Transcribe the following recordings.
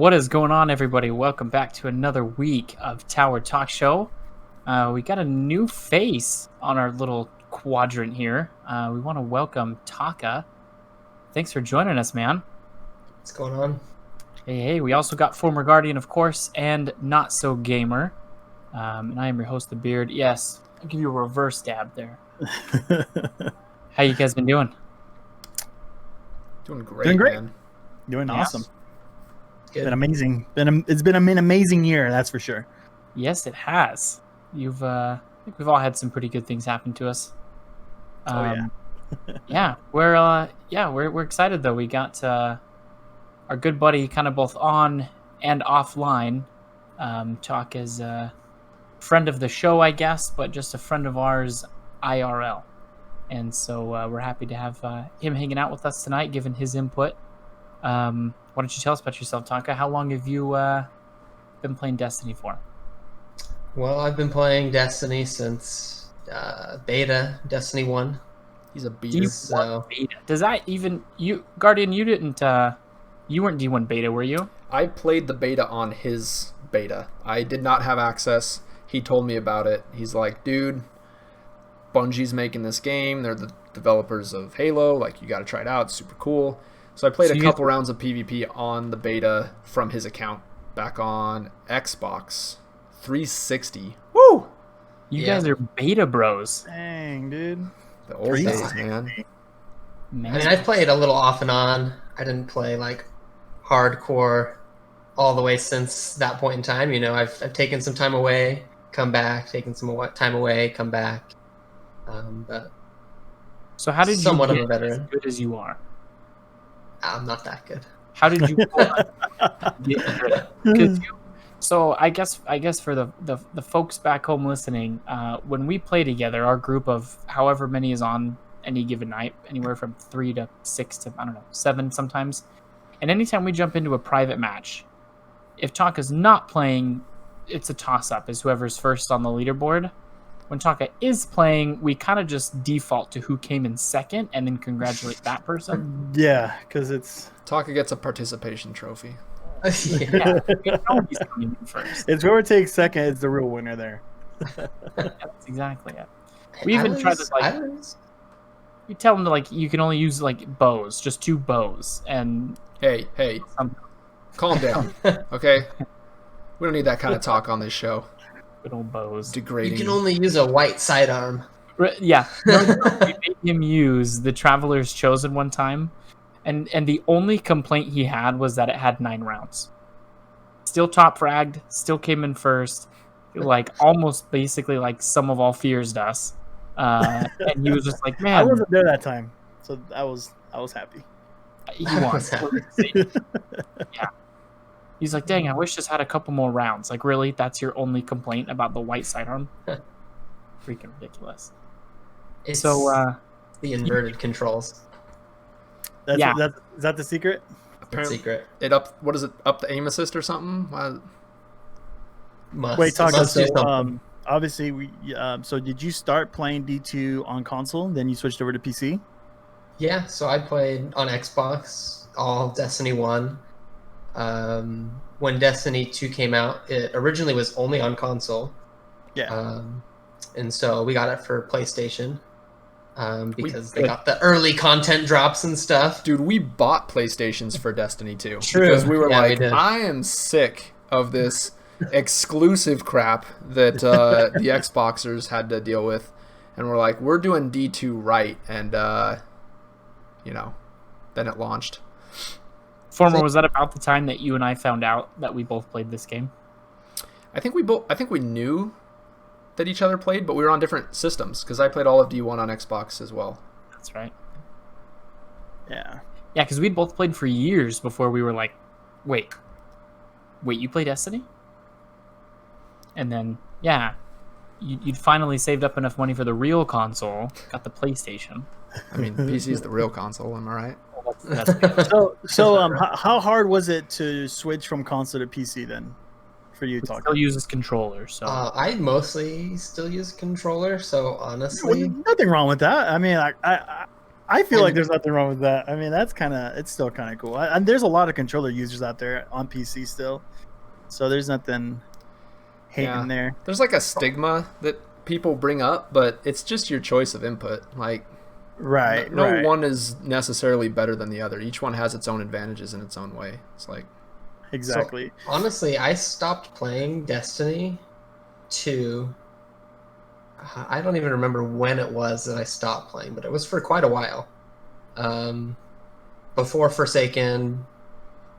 What is going on, everybody? Welcome back to another week of Tower Talk Show. We got a new face on our little quadrant here. We want to welcome Taka. Thanks for joining us, man. What's going on? Hey. We also got former Guardian, of course, and Not So Gamer. And I am your host, The Beard. Yes, I'll give you a reverse dab there. How you guys been doing? Doing great, man. Doing Yes. awesome. Good. Been amazing. It's been an amazing year, that's for sure. Yes, it has. I think we've all had some pretty good things happen to us. Yeah. We're excited though. We got our good buddy kind of both on and offline. Talk is a friend of the show, I guess, but just a friend of ours IRL. And so we're happy to have him hanging out with us tonight, giving his input. Why don't you tell us about yourself, Taka? How long have you been playing Destiny for? Well, I've been playing Destiny since beta, Destiny 1. He's a beast. So Beta. Does that even you, Guardian? You didn't. You weren't D1 beta, were you? I played the beta on his beta. I did not have access. He told me about it. He's like, dude, Bungie's making this game. They're the developers of Halo. Like, you got to try it out. It's super cool. So I played a couple rounds of PvP on the beta from his account back on Xbox 360. Woo! You guys are beta bros. Dang, dude. The old days, man. I mean, I've played a little off and on. I didn't play like hardcore all the way since that point in time. You know, I've taken some time away, come back, taken some time away, come back. But So how did you somewhat of get a veteran. as good as you are? I'm not that good. How did you get good? So I guess for the folks back home listening, when we play together, our group of however many is on any given night, anywhere from 3 to 6 to, I don't know, 7 sometimes. And anytime we jump into a private match, if Taka's not playing, it's a toss-up, is whoever's first on the leaderboard. When Taka is playing, we kind of just default to who came in second and then congratulate that person. Yeah, because it's Taka gets a participation trophy. Yeah, we know he's coming in first. whoever takes second is the real winner there. That's exactly it. We even tried to, like, I was- we tell them to, like, you can only use like bows, just 2 bows, and Hey, calm down, okay? We don't need that kind of talk on this show. good old bows. You Degrading. can only use a white sidearm. Yeah, no, we made him use the Traveler's Chosen one time, and the only complaint he had was that it had 9 rounds. Still top fragged, still came in first, like almost basically like Sum of All Fears us. And he was just like, I man, wasn't there that time, so I was happy. he won. Yeah. He's like, dang, I wish this had a couple more rounds. Like, really? That's your only complaint about the white sidearm? Freaking ridiculous. It's So, the inverted controls. Is that the secret? Apparently, Secret. what is it? Up the aim assist or something? Why- Wait, talk Must us. do something. Obviously, so did you start playing D2 on console, then you switched over to PC? Yeah, so I played on Xbox, all Destiny 1. When Destiny 2 came out, it originally was only on console. Yeah. And so we got it for PlayStation because they got the early content drops and stuff. Dude, we bought PlayStations for Destiny 2. True. Because we were Yeah, we like, did. I am sick of this exclusive crap that the Xboxers had to deal with. And we're like, we're doing D2 right. And, then it launched. Former, was that about the time that you and I found out that we both played this game? I think we knew that each other played, but we were on different systems because I played all of D1 on Xbox as well. That's right. Yeah. Yeah, because we'd both played for years before we were like, wait, you play Destiny? And then, yeah, you'd finally saved up enough money for the real console, got the PlayStation. I mean, PC is the real console, am I right? How hard was it to switch from console to PC then, for you, Taka? Still uses controller, so I mostly still use a controller, so honestly, Nothing wrong with that. I mean, I feel like there's nothing wrong with that. I mean, it's still kind of cool. And there's a lot of controller users out there on PC still, so there's nothing hating there. There's like a stigma that people bring up, but it's just your choice of input. Like, no one is necessarily better than the other. Each one has its own advantages in its own way. It's like exactly. So, honestly, I stopped playing Destiny 2. I don't even remember when it was that I stopped playing, but it was for quite a while. Before Forsaken.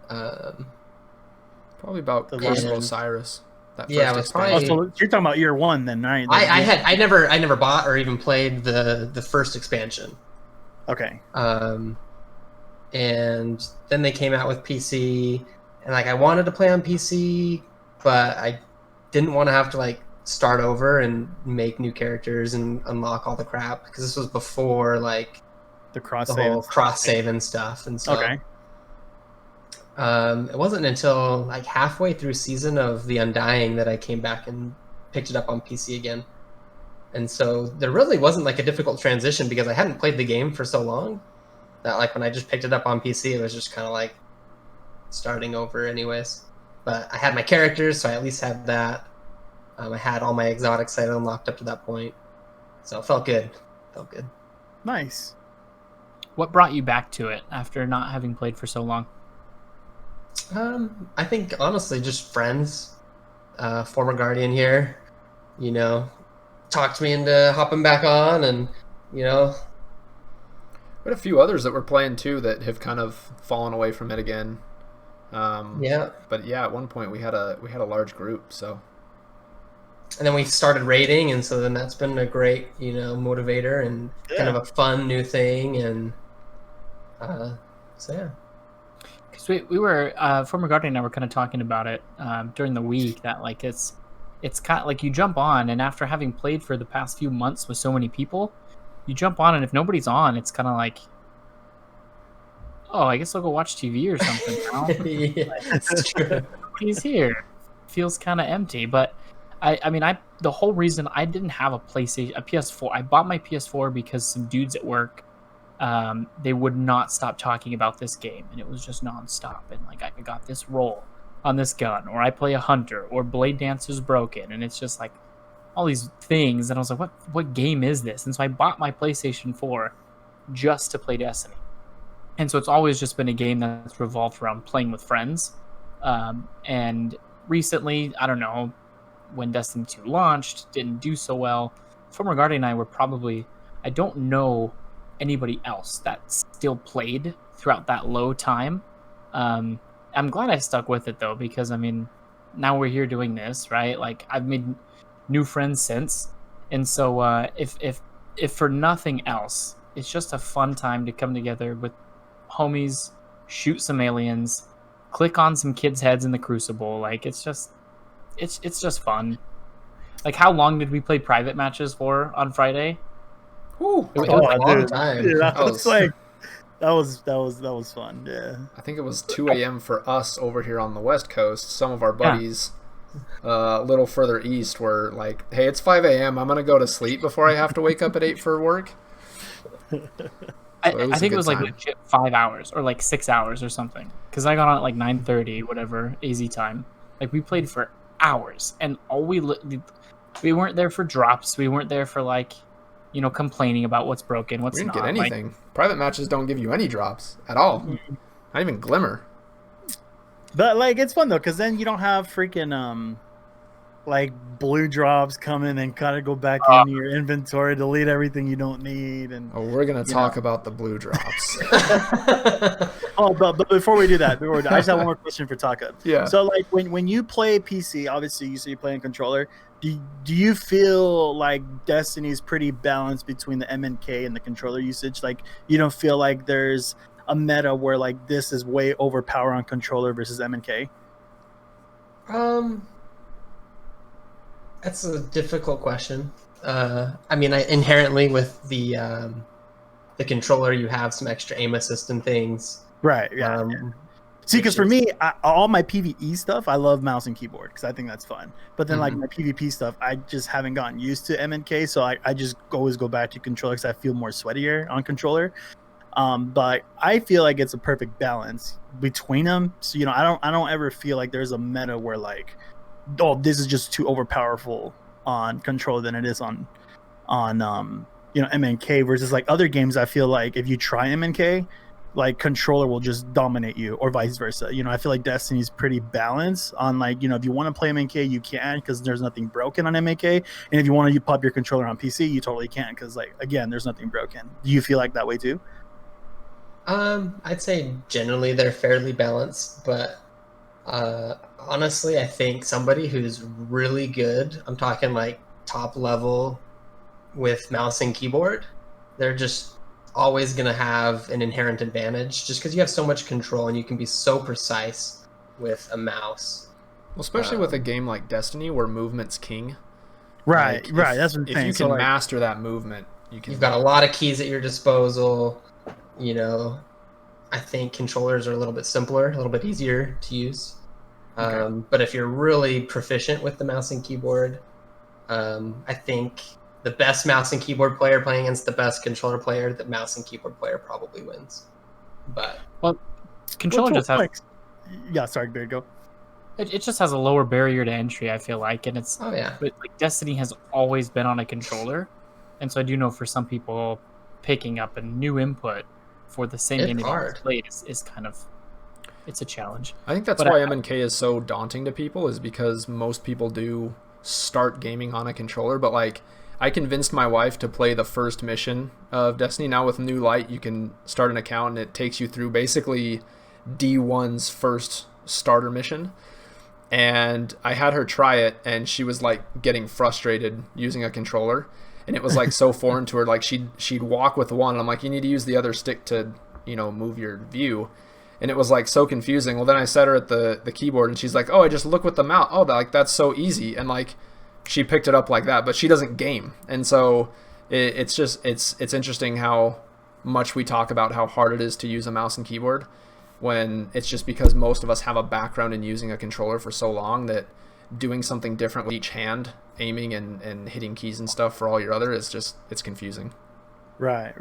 Probably about Curse of Osiris. It was probably. So you're talking about year one, then, right? I never bought or even played the first expansion. Okay. And then they came out with PC, and like I wanted to play on PC, but I didn't want to have to like start over and make new characters and unlock all the crap, because this was before like the cross save and stuff. And so okay. It wasn't until like halfway through Season of the Undying that I came back and picked it up on PC again. And so there really wasn't like a difficult transition, because I hadn't played the game for so long that like when I just picked it up on PC, it was just kind of like starting over anyways. But I had my characters, so I at least had that. I had all my exotics I had unlocked up to that point, so it felt good. Nice. What brought you back to it after not having played for so long? I think honestly just friends. Former Guardian here, talked me into hopping back on, and we had a few others that were playing too that have kind of fallen away from it again. But at one point we had a large group, so. And then we started raiding, and so then that's been a great, motivator and kind of a fun new thing, and so yeah. Because we were former Guardian and I were kind of talking about it during the week, that like it's kind of like you jump on, and after having played for the past few months with so many people, you jump on, and if nobody's on, it's kind of like, oh, I guess I'll go watch TV or something now. Yeah, that's true. Nobody's here. Feels kind of empty, but. I mean, the whole reason I didn't have a PS4, I bought my PS4 because some dudes at work, they would not stop talking about this game, and it was just nonstop. And like, I got this roll on this gun, or I play a hunter, or Blade Dancer's broken, and it's just like all these things. And I was like, what game is this? And so I bought my PlayStation 4 just to play Destiny. And so it's always just been a game that's revolved around playing with friends. And recently, I don't know, when Destiny 2 launched, didn't do so well. Former Guardian and I were probably, I don't know anybody else that still played throughout that low time. I'm glad I stuck with it though, because I mean, now we're here doing this, right? Like, I've made new friends since, and so if for nothing else, it's just a fun time to come together with homies, shoot some aliens, click on some kids' heads in the Crucible. Like, it's just fun. Like, how long did we play private matches for on Friday? Ooh, it was a long time. Yeah, that was fun. Yeah. I think it was 2 a.m. for us over here on the West Coast. Some of our buddies a little further east were like, hey, it's 5 a.m. I'm going to go to sleep before I have to wake up at 8 for work. I think it was like legit 5 hours or like 6 hours or something, because I got on at like 9:30, whatever, AZ time. Like, we played for hours, and all we weren't there for drops. We weren't there for like, complaining about what's broken, what's not. We didn't get anything. Like, private matches don't give you any drops at all. Not even glimmer. But like, it's fun though, because then you don't have freaking like blue drops come in and kind of go back into your inventory, delete everything you don't need, and we're gonna talk about the blue drops. But before we do that, I just have one more question for Taka. Yeah. So like, when you play PC, obviously you say you play in controller. Do you feel like Destiny's pretty balanced between the MNK and the controller usage? Like, you don't feel like there's a meta where like this is way overpower on controller versus MNK? That's a difficult question. I mean, inherently with the controller, you have some extra aim assist and things. Right. Yeah. See, because for me, all my PvE stuff, I love mouse and keyboard because I think that's fun. But then, like, my PvP stuff, I just haven't gotten used to MNK, so I just always go back to controller because I feel more sweatier on controller. But I feel like it's a perfect balance between them. So I don't ever feel like there's a meta where like, oh, this is just too overpowerful on control than it is on MNK versus like other games. I feel like if you try MNK, like controller will just dominate you, or vice versa. I feel like Destiny's pretty balanced on like, if you want to play MNK, you can, because there's nothing broken on MNK, and if you want to pop your controller on PC, you totally can, because like again, there's nothing broken. Do you feel like that way too? I'd say generally they're fairly balanced, but honestly, I think somebody who's really good, I'm talking like top level with mouse and keyboard, they're just always going to have an inherent advantage just because you have so much control and you can be so precise with a mouse. Well, especially with a game like Destiny where movement's king. Right, like right. That's what I'm if saying. you can master that movement, you've got a lot of keys at your disposal. I think controllers are a little bit simpler, a little bit easier to use. Okay. But if you're really proficient with the mouse and keyboard, I think the best mouse and keyboard player playing against the best controller player, the mouse and keyboard player probably wins. But controller just has. Yeah, sorry, Beard, go. It just has a lower barrier to entry, I feel like, and it's. Oh yeah. But like Destiny has always been on a controller, and so I do know for some people, picking up a new input for the same game they've played is kind of. It's a challenge. I think that's why MNK is so daunting to people, is because most people do start gaming on a controller, but like I convinced my wife to play the first mission of Destiny. Now with New Light, you can start an account and it takes you through basically D1's first starter mission. And I had her try it, and she was like getting frustrated using a controller, and it was like so foreign to her. Like she'd walk with one, and I'm like, you need to use the other stick to move your view. And it was like so confusing. Well, then I set her at the keyboard, and she's like, oh, I just look with the mouse. Oh, that's so easy. And like she picked it up like that, but she doesn't game. And so it's interesting how much we talk about how hard it is to use a mouse and keyboard, when it's just because most of us have a background in using a controller for so long that doing something different with each hand, aiming and hitting keys and stuff for all your other, it's confusing. Right.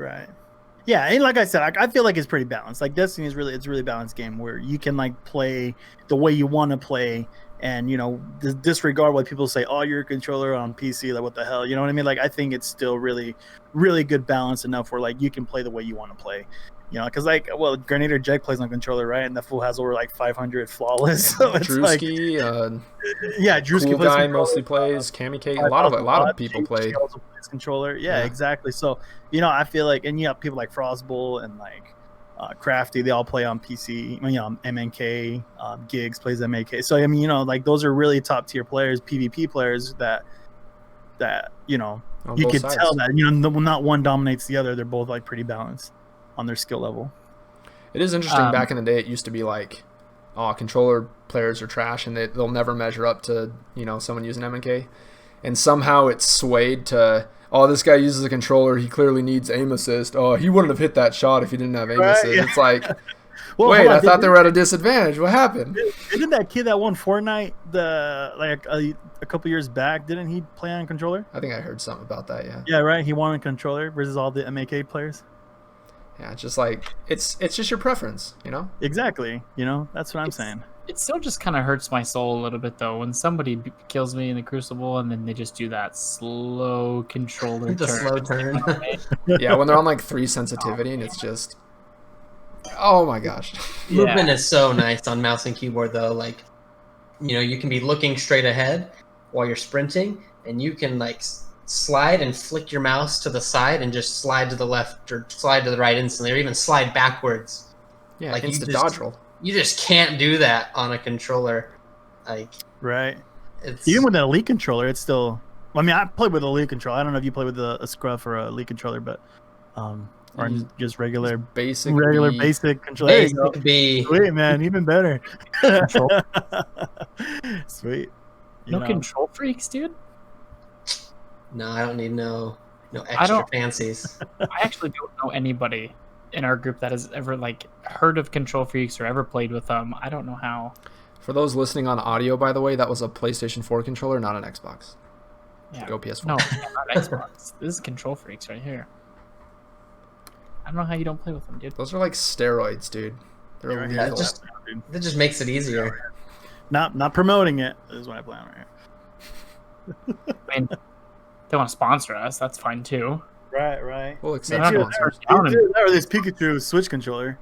Yeah, and like I said, I feel like it's pretty balanced. Like Destiny is it's a really balanced game where you can like play the way you want to play, and disregard what people say. Oh, you're a controller on PC. Like what the hell? You know what I mean? Like I think it's still really, really good balance enough where like you can play the way you want to play. Because Grenadier Jack plays on controller, right? And the fool has over like 500 flawless. So it's Drewski, Drewski cool guy mostly plays. Kamikaze, a lot of people play controller. Yeah, exactly. So I feel like, and people like Frostbull and like Crafty, they all play on PC. MNK, Gigs plays MNK. So I mean, like those are really top tier players, PvP players that you could tell that not one dominates the other. They're both like pretty balanced on their skill level. It is interesting. Back in the day, it used to be like, oh, controller players are trash and they'll never measure up to someone using MNK, and somehow it's swayed to, oh, this guy uses a controller, he clearly needs aim assist. Oh, he wouldn't have hit that shot if he didn't have aim assist. Yeah. It's like, wait, I thought they were at a disadvantage. What happened? Didn't that kid that won Fortnite a couple years back, didn't he play on controller? I think I heard something about that. Yeah, right. He won a controller versus all the MNK players. Yeah, it's just like it's just your preference, Exactly. That's what I'm saying. It still just kind of hurts my soul a little bit though when somebody kills me in the Crucible and then they just do that slow controller slow turn. Yeah, when they're on like 3 sensitivity and it's just, oh my gosh. Movement is so nice on mouse and keyboard though. Like, you can be looking straight ahead while you're sprinting, and you can like slide and flick your mouse to the side and just slide to the left or slide to the right instantly, or even slide backwards. Yeah, like instant dodge roll. You just can't do that on a controller. Like, right. Even with an Elite controller, it's still. I mean, I played with a Elite controller. I don't know if you play with a Scruff or a Elite controller, but or just regular basic controller. Basic B. Sweet, man, even better. Sweet. No control freaks, dude. No, I don't need no extra fancies. I actually don't know anybody in our group that has ever like heard of control freaks or ever played with them. I don't know how. For those listening on audio, by the way, that was a PlayStation 4 controller, not an Xbox. Yeah. Go PS4. No, not Xbox. This is control freaks right here. don't know how you don't play with them, dude. Those are like steroids, dude. They're Yeah, illegal. That just makes it easier. Not promoting it is what I plan right here. I mean, they want to sponsor us. That's fine too. Right. We'll accept Man, sponsors. Or this Pikachu Switch controller.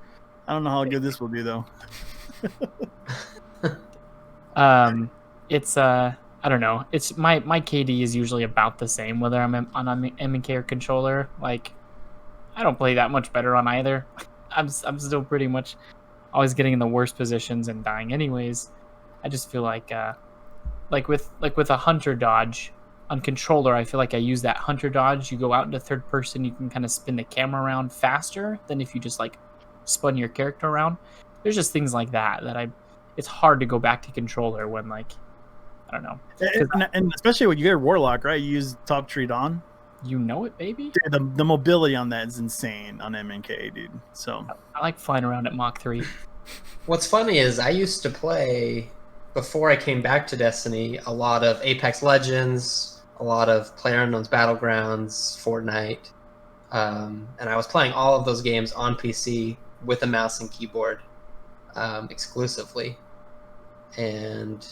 I don't know how good this will be though. It's I don't know. It's my KD is usually about the same whether I'm on an MK or controller. Like, I don't play that much better on either. I'm still pretty much always getting in the worst positions and dying anyways. I just feel like with a hunter dodge on controller, I feel like I use that hunter dodge. You go out into third person, you can kind of spin the camera around faster than if you just like spun your character around. There's just things like that it's hard to go back to controller when, like, I don't know. And especially when you get a Warlock, right? You use Top Tree Dawn. You know it, baby. Dude, the mobility on that is insane on MNK, dude. So I like flying around at Mach 3. What's funny is I used to play, before I came back to Destiny, a lot of Apex Legends, a lot of PlayerUnknown's Battlegrounds, Fortnite, and I was playing all of those games on PC with a mouse and keyboard exclusively. And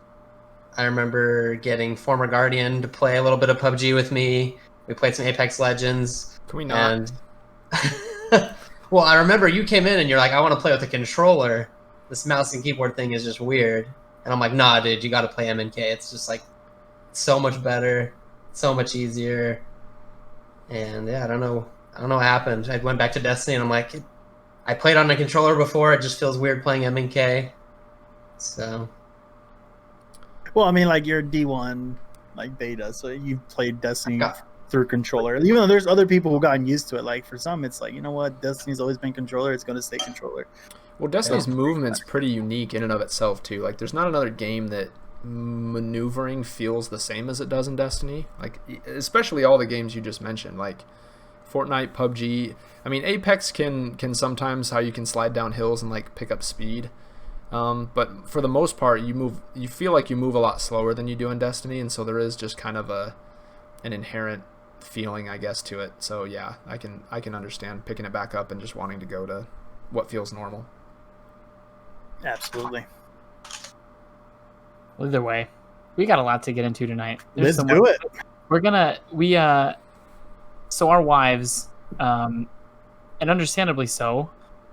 I remember getting former Guardian to play a little bit of PUBG with me. We played some Apex Legends. Can we not? And well, I remember you came in and you're like, I want to play with a controller. This mouse and keyboard thing is just weird. And I'm like, nah, dude, you got to play MNK. It's just like so much better, so much easier. And yeah, I don't know what happened. I went back to Destiny and I'm like, I played on a controller before. It just feels weird playing MNK. So. Well, I mean, like, you're D1, like, beta, so you've played Destiny through controller. Even though there's other people who've gotten used to it. Like, for some, it's like, you know what? Destiny's always been controller. It's going to stay controller. Well, Destiny's movement's pretty unique in and of itself, too. Like, there's not another game that maneuvering feels the same as it does in Destiny. Like, especially all the games you just mentioned. Like, Fortnite, PUBG. I mean, Apex can sometimes how you can slide down hills and, like, pick up speed. But for the most part, you feel like you move a lot slower than you do in Destiny, and so there is just kind of an inherent feeling, I guess, to it. So yeah, I can understand picking it back up and just wanting to go to what feels normal. Absolutely. Well, either way, we got a lot to get into tonight. Let's do it. So our wives, and understandably so,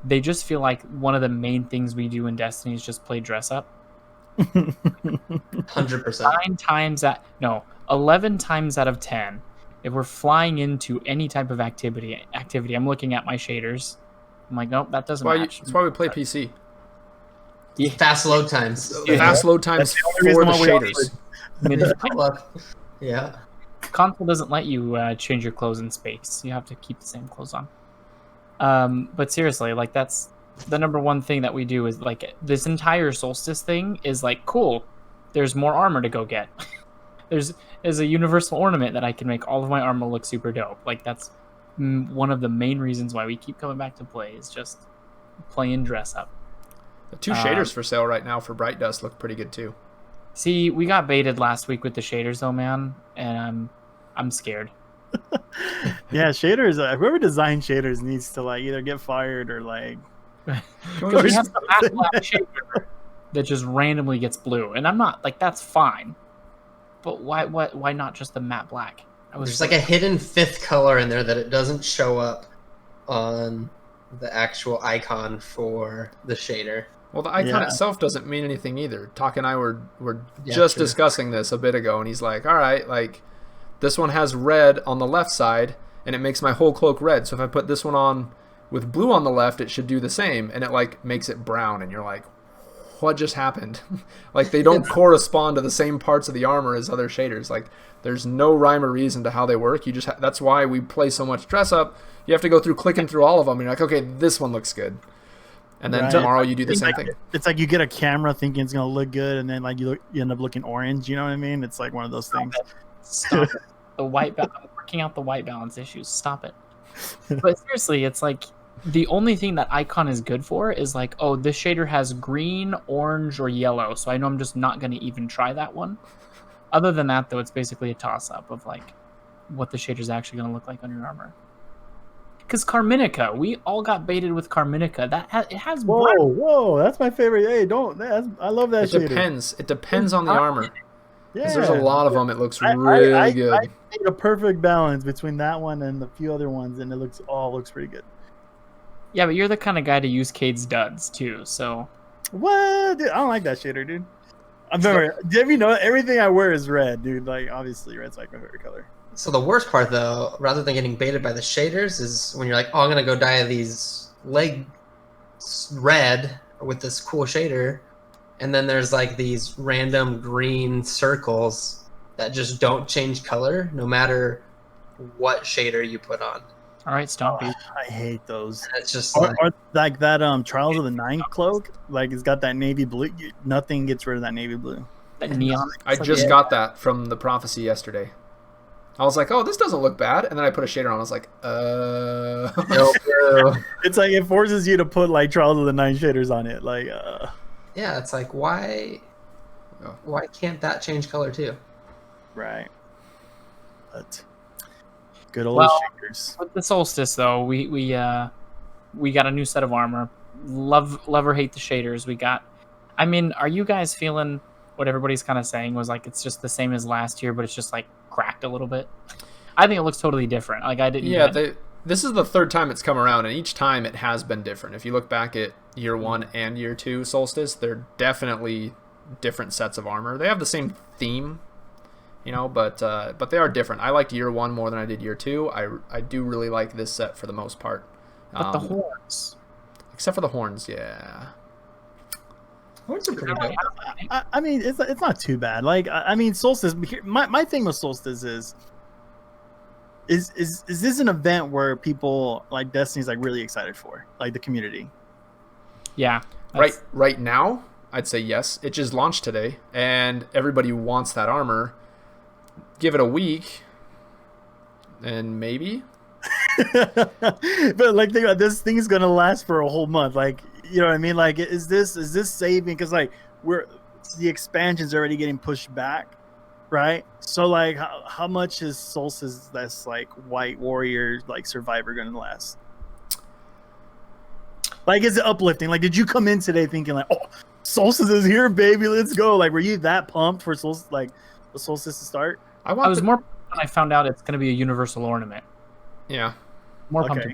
they just feel like one of the main things we do in Destiny is just play dress up. 100%. 11 times out of 10, if we're flying into any type of activity, I'm looking at my shaders. I'm like, nope, that doesn't match. That's why we play PC. Yeah. Fast load times. Fast load times for the shaders. Yeah. Console doesn't let you change your clothes in space. You have to keep the same clothes on. But seriously, like, that's the number one thing that we do is, like, this entire Solstice thing is like, cool, there's more armor to go get. there's a universal ornament that I can make all of my armor look super dope. Like, that's one of the main reasons why we keep coming back to play, is just playing dress up. The 2 shaders for sale right now for Bright Dust look pretty good too. See, we got baited last week with the shaders though, man, and I'm scared. Yeah, shaders. Whoever designed shaders needs to, like, either get fired or, like. Because we have some matte black shader that just randomly gets blue, and I'm not like, that's fine, but why not just the matte black? There's like a hidden 5th color in there that it doesn't show up on the actual icon for the shader. Well, the icon itself doesn't mean anything either. Taka and I were just discussing this a bit ago, and he's like, all right, like, this one has red on the left side, and it makes my whole cloak red. So if I put this one on with blue on the left, it should do the same. And it, like, makes it brown. And you're like, what just happened? Like, they don't correspond to the same parts of the armor as other shaders. Like, there's no rhyme or reason to how they work. You just that's why we play so much dress up. You have to go through clicking through all of them. And you're like, okay, this one looks good. And then tomorrow you do the same thing. It's like you get a camera thinking it's going to look good, and then, like, you end up looking orange. You know what I mean? It's like one of those things. Stop it. The white balance, working out the white balance issues. Stop it. But seriously, it's like the only thing that icon is good for is like, oh, this shader has green, orange, or yellow, so I know I'm just not going to even try that one. Other than that, though, it's basically a toss-up of, like, what the shader's actually going to look like on your armor. because Carminica, we all got baited with Carminica. It has whoa, that's my favorite. Hey, I love that shader. It depends on the armor. Yeah, because there's a lot of them. It looks really good. I made a perfect balance between that one and the few other ones, and it looks pretty good. Yeah, but you're the kind of guy to use Cade's duds too. So what? Dude, I don't like that shader, dude. Did you know everything I wear is red, dude? Like obviously, red's like my favorite color. So the worst part, though, rather than getting baited by the shaders, is when you're like, "Oh, I'm gonna go dye these legs red with this cool shader," and then there's like these random green circles that just don't change color no matter what shader you put on. All right, Stompy. I hate those. And it's just or like that Trials of the Nine cloak. Like it's got that navy blue. Nothing gets rid of that navy blue. That neon. I just got that from the prophecy yesterday. I was like, oh, this doesn't look bad. And then I put a shader on. I was like, no. It's like it forces you to put like Trials of the Nine shaders on it. Like, yeah, it's like why can't that change color too? Right. But good old shaders. With the Solstice, though, we got a new set of armor. Love or hate the shaders. I mean, are you guys feeling what everybody's kind of saying was like it's just the same as last year, but it's just like cracked a little bit? I think it looks totally different. Like I didn't. Yeah, this is the third time it's come around, and each time it has been different. If you look back at year 1 and year 2 Solstice, they're definitely different sets of armor. They have the same theme, but they are different. I liked year 1 more than I did year 2. I do really like this set for the most part. But the horns, except for the horns, yeah. Horns are pretty good. I mean, it's not too bad. Like I mean, Solstice. My thing with Solstice is this an event where people like Destiny's like really excited for, like the community? Yeah. Right now, I'd say yes. It just launched today, and everybody wants that armor. Give it a week, and maybe. But like, think about this thing is gonna last for a whole month. Like, you know what I mean? Like, is this saving? Because like the expansion's already getting pushed back, right? So like, how much is Solstice that's like White Warrior like Survivor gonna last? Like, is it uplifting? Like, did you come in today thinking like, oh, Solstice is here, baby, let's go? Like, were you that pumped for Solstice, like the Solstice to start? I was more when I found out it's going to be a universal ornament. Yeah. More pumped.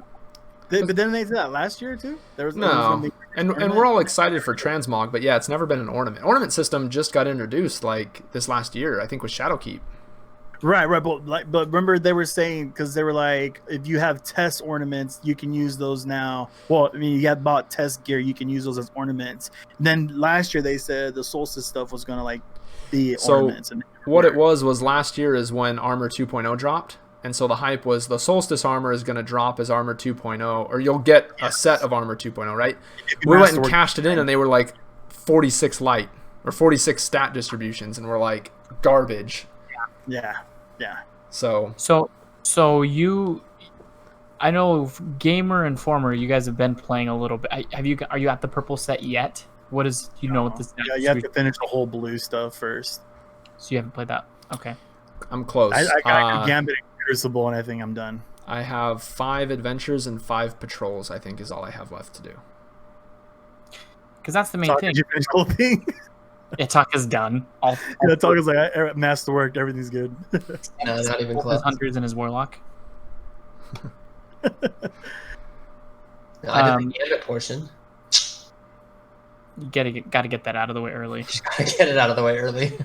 But then they did that last year too? And we're all excited for transmog, but yeah, it's never been an ornament. Ornament system just got introduced like this last year, I think, with Shadowkeep. Right, but remember they were saying, because they were like, if you have test ornaments, you can use those now. Well, I mean, you got bought test gear, you can use those as ornaments. And then last year they said the Solstice stuff was gonna like be ornaments. And what it was last year is when Armor 2.0 dropped. And so the hype was the Solstice armor is going to drop as Armor 2.0, or you'll get a set of Armor 2.0, right? We went and cashed it in, and they were like 46 light or 46 stat distributions, and we're like garbage. Yeah. So you, I know Gamer and Former, you guys have been playing a little bit. Are you at the purple set yet? What is know what this? Yeah, you have to finish the whole blue stuff first. So you haven't played that? Okay. I'm close. I got Gambit and Crucible, and I think I'm done. I have 5 adventures and 5 patrols, I think, is all I have left to do. Because that's the main thing. Did you finish the whole thing? TTaka's done. TTaka's like, I masterworked, everything's good. No, not even close. His hunters and his warlock. No, I did the Gambit portion. You gotta get that out of the way early. Gotta get it out of the way early.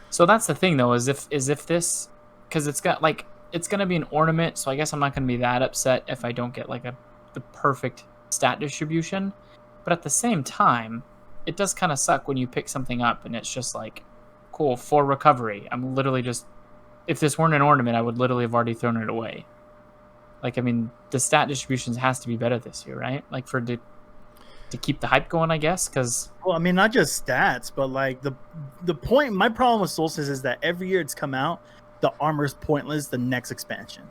So that's the thing, though, is if this, because it's gonna be an ornament. So I guess I'm not gonna be that upset if I don't get like the perfect stat distribution. But at the same time, it does kind of suck when you pick something up and it's just like, cool, 4 recovery. I'm literally just, if this weren't an ornament, I would literally have already thrown it away. Like, I mean, the stat distributions has to be better this year, right? Like to keep the hype going, I guess. Because well, I mean, not just stats, but like the point. My problem with Solstice is that every year it's come out, the armor's pointless. The next expansion.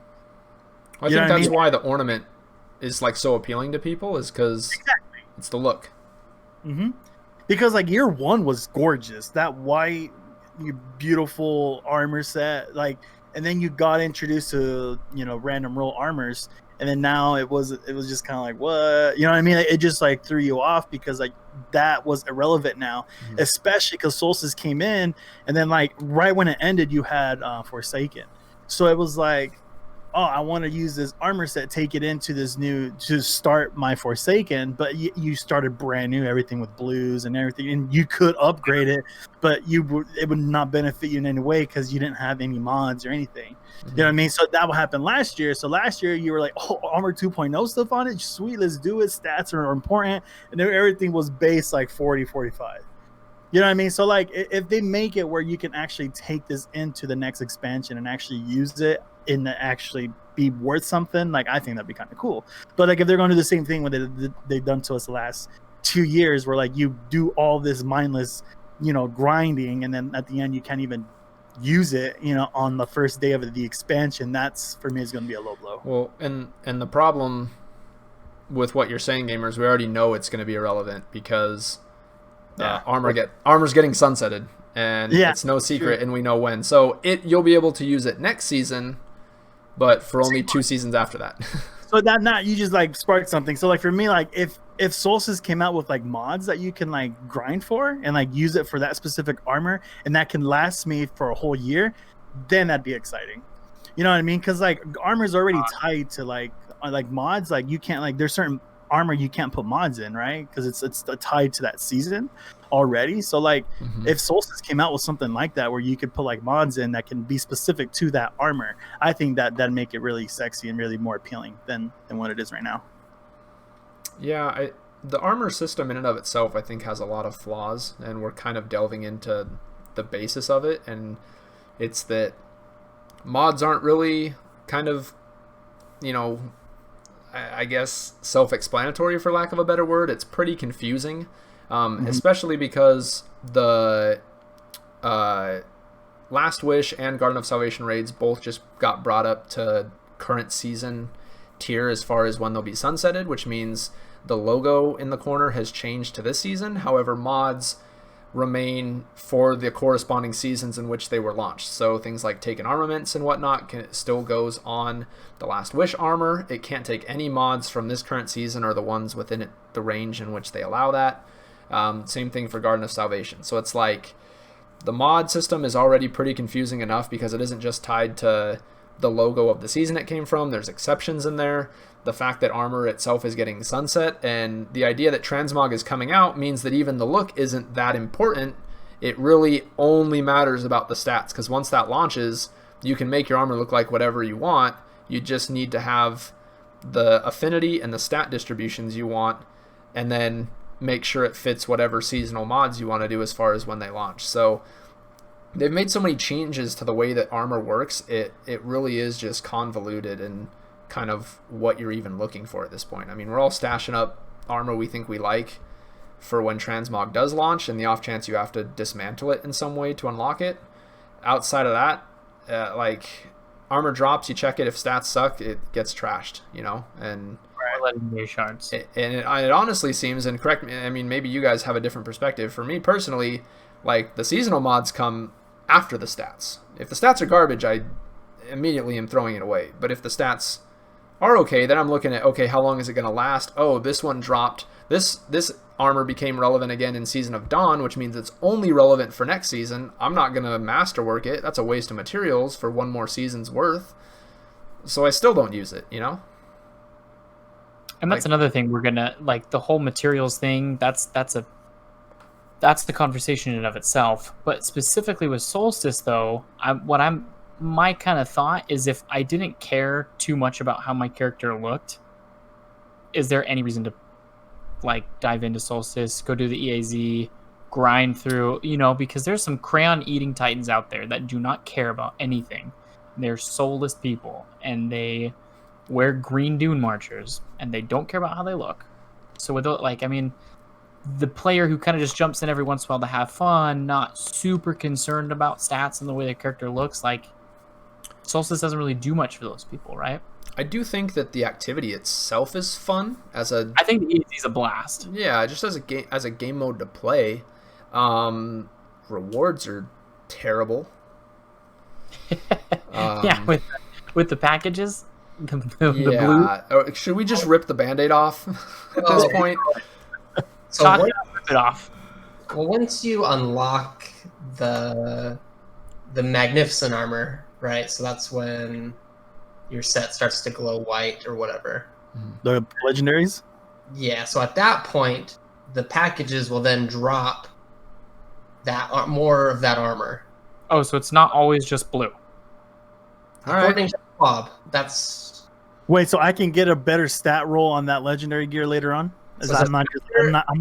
I think that's why the ornament is like so appealing to people, is because it's the look. Mm-hmm. Because like year 1 was gorgeous, that white, beautiful armor set, like, and then you got introduced to random roll armors, and then now it was just kind of like, what, you know what I mean? It just like threw you off because like that was irrelevant now, especially because Solstice came in, and then like right when it ended, you had Forsaken, so it was like, oh, I want to use this armor set, take it into this new to start my Forsaken, but you started brand new, everything with blues and everything, and you could upgrade it, but it would not benefit you in any way because you didn't have any mods or anything. You know what I mean? So that what happened last year. So last year you were like, oh, armor 2.0 stuff on it, sweet, let's do it. Stats are important, and then everything was based like 40, 45. You know what I mean? So like if they make it where you can actually take this into the next expansion and actually use it in the actually be worth something, like I think that'd be kind of cool. But like if they're going to do the same thing what they've done to us the last 2 years, where like you do all this mindless, grinding, and then at the end you can't even use it, on the first day of the expansion, that's for me is going to be a low blow. Well, and the problem with what you're saying, gamers, we already know it's going to be irrelevant because armor's getting sunsetted, and it's no secret, and we know when. So you'll be able to use it next season, but for only 2 seasons after that. So you just like sparked something. So like for me, like if Solstice came out with like mods that you can like grind for and like use it for that specific armor, and that can last me for a whole year, then that'd be exciting. You know what I mean? Because like armor is already tied to like mods. Like you can't, like there's certain armor you can't put mods in, right? Because it's tied to that season already. So like if Solstice came out with something like that where you could put like mods in that can be specific to that armor, I think that'd make it really sexy and really more appealing than what it is right now. Yeah, the armor system in and of itself I think has a lot of flaws, and we're kind of delving into the basis of it, and it's that mods aren't really kind of, I guess self-explanatory, for lack of a better word. It's pretty confusing, especially because the Last Wish and Garden of Salvation raids both just got brought up to current season tier as far as when they'll be sunsetted, which means the logo in the corner has changed to this season. However, mods remain for the corresponding seasons in which they were launched. So things like taken armaments and whatnot still goes on the Last Wish armor. It can't take any mods from this current season or the ones within the range in which they allow that. Same thing for Garden of Salvation. So it's like the mod system is already pretty confusing enough because it isn't just tied to the logo of the season it came from. There's exceptions in there. The fact that armor itself is getting sunset, and the idea that transmog is coming out means that even the look isn't that important. It really only matters about the stats, because once that launches, you can make your armor look like whatever you want. You just need to have the affinity and the stat distributions you want, and then make sure it fits whatever seasonal mods you want to do as far as when they launch. So they've made so many changes to the way that armor works. It really is just convoluted and kind of what you're even looking for at this point. I mean, we're all stashing up armor we think we like for when transmog does launch, and the off chance you have to dismantle it in some way to unlock it. Outside of that, like armor drops, you check it. If stats suck, it gets trashed, and legendary shards. It honestly seems, and correct me, I mean, maybe you guys have a different perspective. For me personally, like the seasonal mods come after the stats. If the stats are garbage, I immediately am throwing it away. But if the stats are okay, then I'm looking at, okay, how long is it going to last? Oh, this one dropped. This armor became relevant again in Season of Dawn, which means it's only relevant for next season. I'm not going to masterwork it. That's a waste of materials for one more season's worth. So I still don't use it, And that's another thing we're going to, like, the whole materials thing, that's the conversation in and of itself. But specifically with Solstice, though, my kind of thought is, if I didn't care too much about how my character looked, is there any reason to like dive into Solstice, go do the EAZ, grind through, because there's some crayon eating titans out there that do not care about anything. They're soulless people, and they wear green dune marchers, and they don't care about how they look. So with the player who kind of just jumps in every once in a while to have fun, not super concerned about stats and the way their character looks, like Solstice doesn't really do much for those people, right? I do think that the activity itself is fun I think the EAZ is a blast. Yeah, just as a game mode to play. Rewards are terrible. Yeah, with the packages. the blue. Should we just rip the Band-Aid off at this point? So Taka, rip it off. well, once you unlock the magnificent armor, right? So that's when your set starts to glow white or whatever. The legendaries? Yeah, so at that point, the packages will then drop that more of that armor. Oh, so it's not always just blue. According to Bob, that's... Wait, so I can get a better stat roll on that legendary gear later on? I'm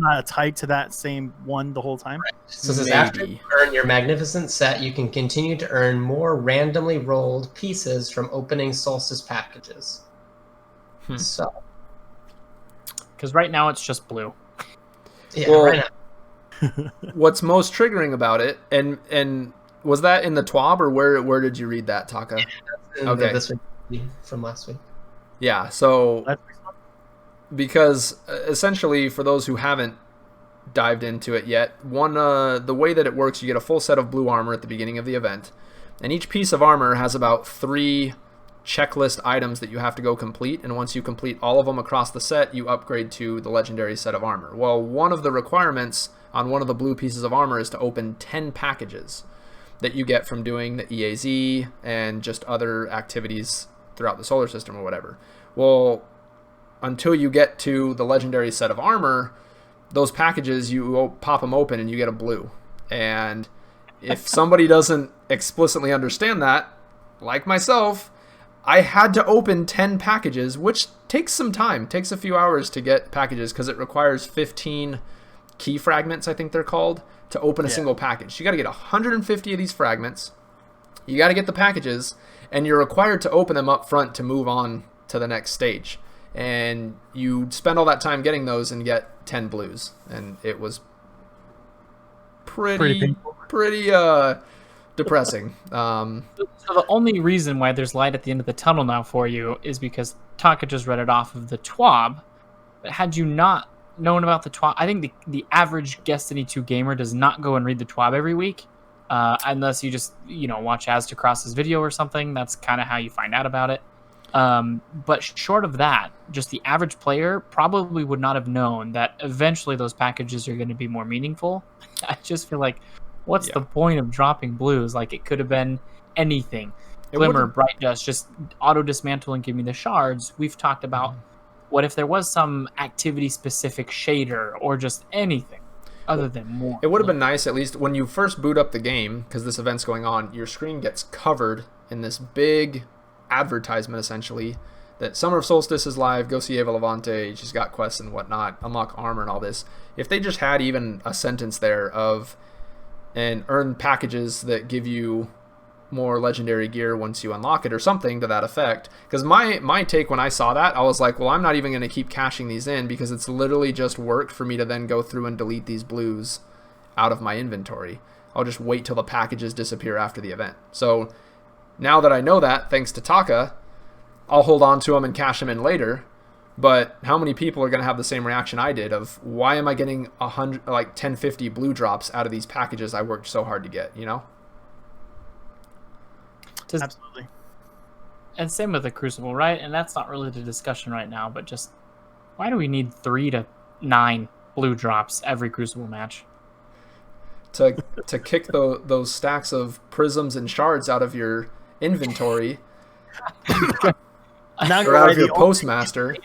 not tied to that same one the whole time? So it says after you earn your magnificent set, you can continue to earn more randomly rolled pieces from opening Solstice packages. So... Because right now it's just blue. Yeah, Well, right now. What's most triggering about it, and was that in the TWAB, or where did you read that, Taka? Yeah, okay. This week from last week. Yeah, so because essentially, for those who haven't dived into it yet, the way that it works, you get a full set of blue armor at the beginning of the event, and each piece of armor has about 3 checklist items that you have to go complete, and once you complete all of them across the set, you upgrade to the legendary set of armor. Well, one of the requirements on one of the blue pieces of armor is to open 10 packages that you get from doing the EAZ and just other activities throughout the solar system or whatever. Well, until you get to the legendary set of armor, those packages, you pop them open and you get a blue. And if somebody doesn't explicitly understand that, like myself, I had to open 10 packages, which takes some time. Takes a few hours to get packages because it requires 15 key fragments, I think they're called, to open a single package. You got to get 150 of these fragments. You got to get the packages, and you're required to open them up front to move on to the next stage. And you spend all that time getting those and get 10 blues. And it was pretty depressing. So the only reason why there's light at the end of the tunnel now for you is because Taka just read it off of the TWAB. But had you not known about the TWAB, I think the average Destiny 2 gamer does not go and read the TWAB every week, unless you just watch Aztecross's video or something. That's kind of how you find out about it. But short of that, just the average player probably would not have known that eventually those packages are going to be more meaningful. I just feel like, what's the point of dropping blues? Like, it could have been anything. Glimmer, Bright Dust, just auto dismantle and give me the shards. We've talked about what if there was some activity specific shader or just anything other than more. It would have been nice, at least when you first boot up the game, because this event's going on, your screen gets covered in this big advertisement essentially that Summer of Solstice is live, go see Eva Levante, she's got quests and whatnot, unlock armor and all this. If they just had even a sentence there of and earn packages that give you more legendary gear once you unlock it or something to that effect. Because my take when I saw that, I was like, well, I'm not even going to keep cashing these in because it's literally just work for me to then go through and delete these blues out of my inventory. I'll just wait till the packages disappear after the event. So now that I know that, thanks to Taka, I'll hold on to them and cash them in later. But how many people are going to have the same reaction I did of why am I getting 1050 blue drops out of these packages I worked so hard to get, Absolutely. And same with the Crucible, right? And that's not really the discussion right now, but just why do we need 3 to 9 blue drops every Crucible match? To kick those stacks of prisms and shards out of your inventory. Or out of your postmaster.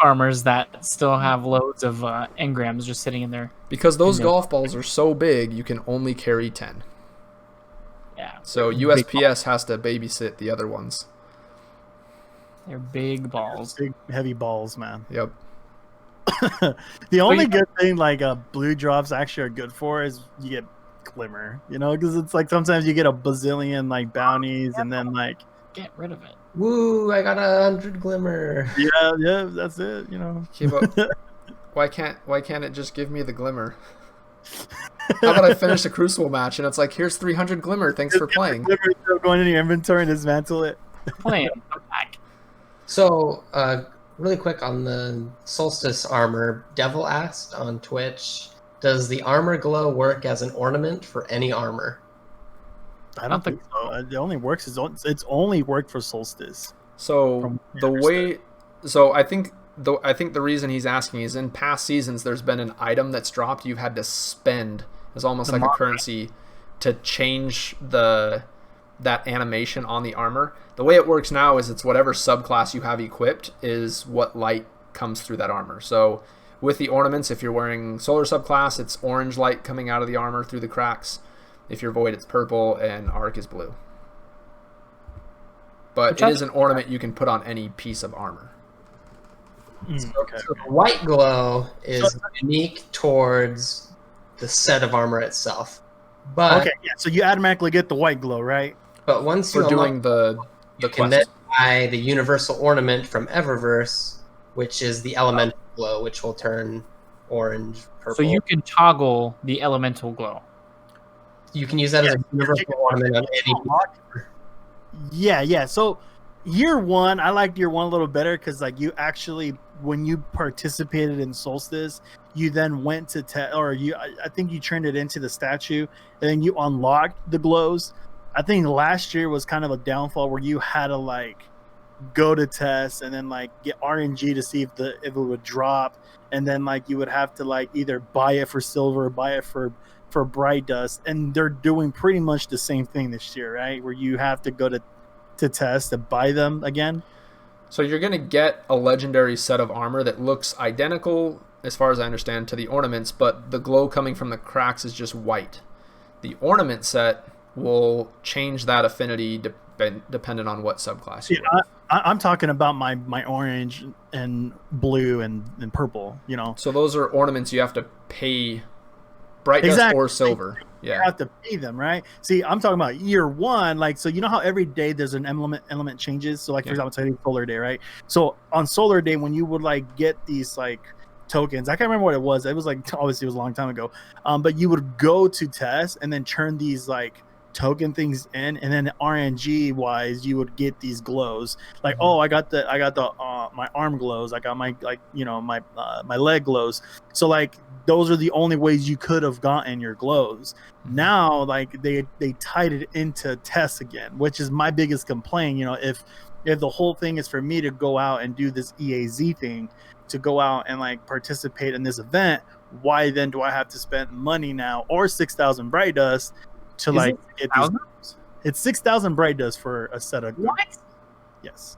Farmers that still have loads of engrams just sitting in there. Because those golf balls are so big, you can only carry 10. Yeah. So USPS has to babysit the other ones. They're big balls. Big, heavy balls, man. Yep. The only good thing blue drops actually are good for is you get Glimmer, because it's like sometimes you get a bazillion bounties and then get rid of it. Woo! I got 100 Glimmer. Yeah, that's it. Okay, but why can't it just give me the Glimmer? How about I finish a Crucible match and it's like, here's 300 Glimmer, thanks for playing. Glimmer, go into your inventory and dismantle it. Play it. Come back. So, really quick on the Solstice armor, Devil asked on Twitch, does the armor glow work as an ornament for any armor? I don't think so. It only works. It's only worked for Solstice. So the way, so I think the reason he's asking is in past seasons there's been an item that's dropped you've had to spend as almost like a currency to change that animation on the armor. The way it works now is it's whatever subclass you have equipped is what light comes through that armor. So with the ornaments, if you're wearing solar subclass, it's orange light coming out of the armor through the cracks. If you're void, it's purple, and arc is blue. But it is an ornament you can put on any piece of armor. So the white glow is unique towards the set of armor itself. But so you automatically get the white glow, right? But once you're doing the you can then buy the universal ornament from Eververse, which is the elemental glow, which will turn orange, purple. So you can toggle the elemental glow. You can use that as a universal ornament on any. Yeah. So year one, I liked year one a little better because like you actually, when you participated in Solstice, you then went to I think you turned it into the statue, and then you unlocked the glows. I think last year was kind of a downfall where you had to like go to test and then like get RNG to see if it would drop, and then like you would have to like either buy it for silver or buy it for bright dust, and they're doing pretty much the same thing this year, right? Where you have to go to test to buy them again. So you're going to get a legendary set of armor that looks identical, as far as I understand, to the ornaments, but the glow coming from the cracks is just white. The ornament set will change that affinity dependent on what subclass you are. I'm talking about my orange and blue and purple, you know. So those are ornaments you have to pay bright dust or silver. You have to pay them, right? See, I'm talking about year one. Like, so you know how every day there's an element changes. So like, for example, today Solar Day, right? So on Solar Day, when you would like get these like tokens, I can't remember what it was. It was like, obviously it was a long time ago. But you would go to test and then turn these like token things in, and then RNG wise you would get these glows like I got the my arm glows, I got my like my leg glows. So like those are the only ways you could have gotten your glows. Now like they tied it into tests again, which is my biggest complaint. If the whole thing is for me to go out and do this EAZ thing, to go out and like participate in this event, why then do I have to spend money now or 6,000 bright dust to like get these? It's 6,000 bright dust for a set of what? Yes,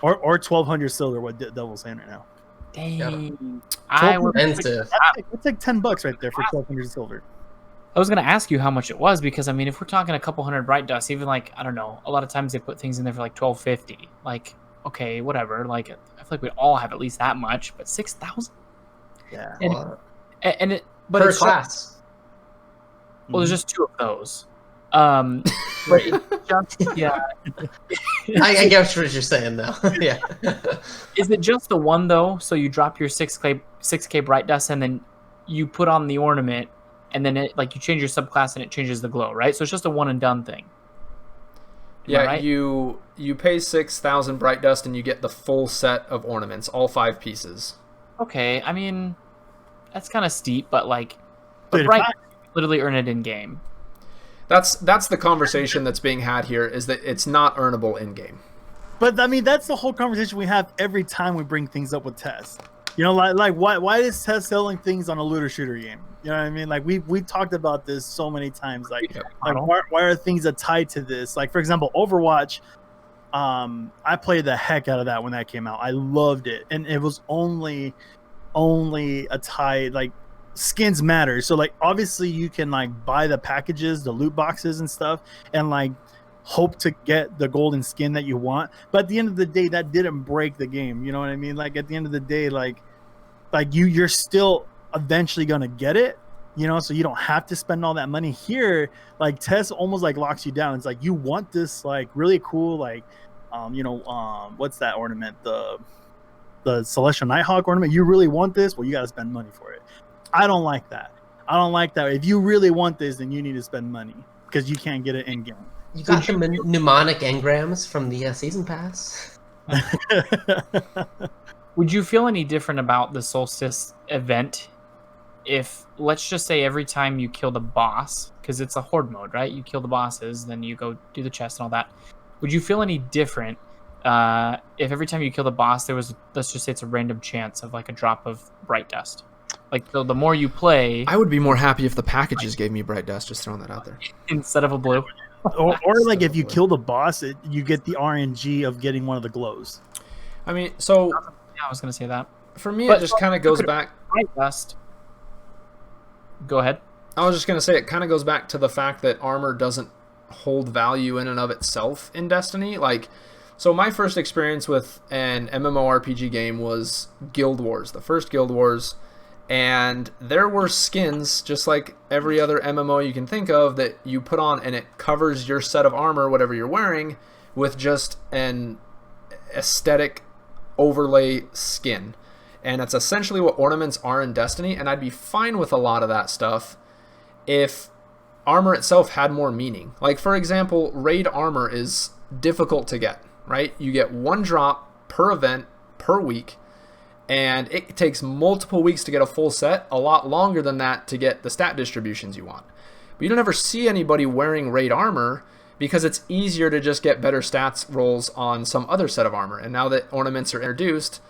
or 1,200 silver. What Devil's saying right now? Dang, it's like $10 right there for 1,200 silver. I was gonna ask you how much it was, because I mean, if we're talking a couple hundred bright dust, even like I don't know, a lot of times they put things in there for like 1,250. Like, okay, whatever. Like, I feel like we all have at least that much, but 6,000. Yeah, but per class. Well, there's just 2 of those. But yeah. I guess what you're saying, though. Yeah. Is it just the one, though? So you drop your 6K bright dust, and then you put on the ornament, and then it like you change your subclass, and it changes the glow, right? So it's just a one and done thing. Yeah, right? You pay 6,000 bright dust, and you get the full set of ornaments, all 5 pieces. Okay, I mean, that's kind of steep, but like, literally earn it in game. That's the conversation that's being had here, is that it's not earnable in game. But I mean, that's the whole conversation we have every time we bring things up with Tess. Like why is Tess selling things on a looter shooter game? You know what I mean? Like we talked about this so many times. Like why are things that tied to this? Like for example, Overwatch. I played the heck out of that when that came out. I loved it, and it was only a tie like. Skins matter, so like obviously you can like buy the packages, the loot boxes and stuff, and like hope to get the golden skin that you want, but at the end of the day that didn't break the game. You know what I mean? Like at the end of the day, like you're still eventually gonna get it, so you don't have to spend all that money. Here like Tess almost like locks you down. It's like you want this like really cool like what's that ornament, the Celestial Nighthawk ornament. You really want this? Well, you gotta spend money for it. I don't like that. If you really want this, then you need to spend money because you can't get it in game. You got the mnemonic engrams from the season pass. Would you feel any different about the Solstice event if, let's just say, every time you killed a boss, because it's a horde mode, right? You kill the bosses, then you go do the chest and all that. Would you feel any different if every time you kill the boss there was, let's just say it's a random chance of like a drop of bright dust. Like the more you play, I would be more happy if the packages gave me bright dust. Just throwing that out there. instead of a blue. Or like if you kill the boss, you get the RNG of getting one of the glows. I mean, so Yeah, I was gonna say that. for me, it just kind of goes back. Bright dust. Go ahead. I was just going to say it kind of goes back to the fact that armor doesn't hold value in and of itself in Destiny. Like, so my first experience with an MMORPG game was Guild Wars, the first Guild Wars, and there were skins, just like every other MMO you can think of, that you put on and it covers your set of armor, whatever you're wearing, with just an aesthetic overlay skin. And that's essentially what ornaments are in Destiny, and I'd be fine with a lot of that stuff if armor itself had more meaning. Like, for example, raid armor is difficult to get, right? You get one drop per event per week, and it takes multiple weeks to get a full set, a lot longer than that to get the stat distributions you want. But you don't ever see anybody wearing raid armor because it's easier to just get better stats rolls on some other set of armor. And now that ornaments are introduced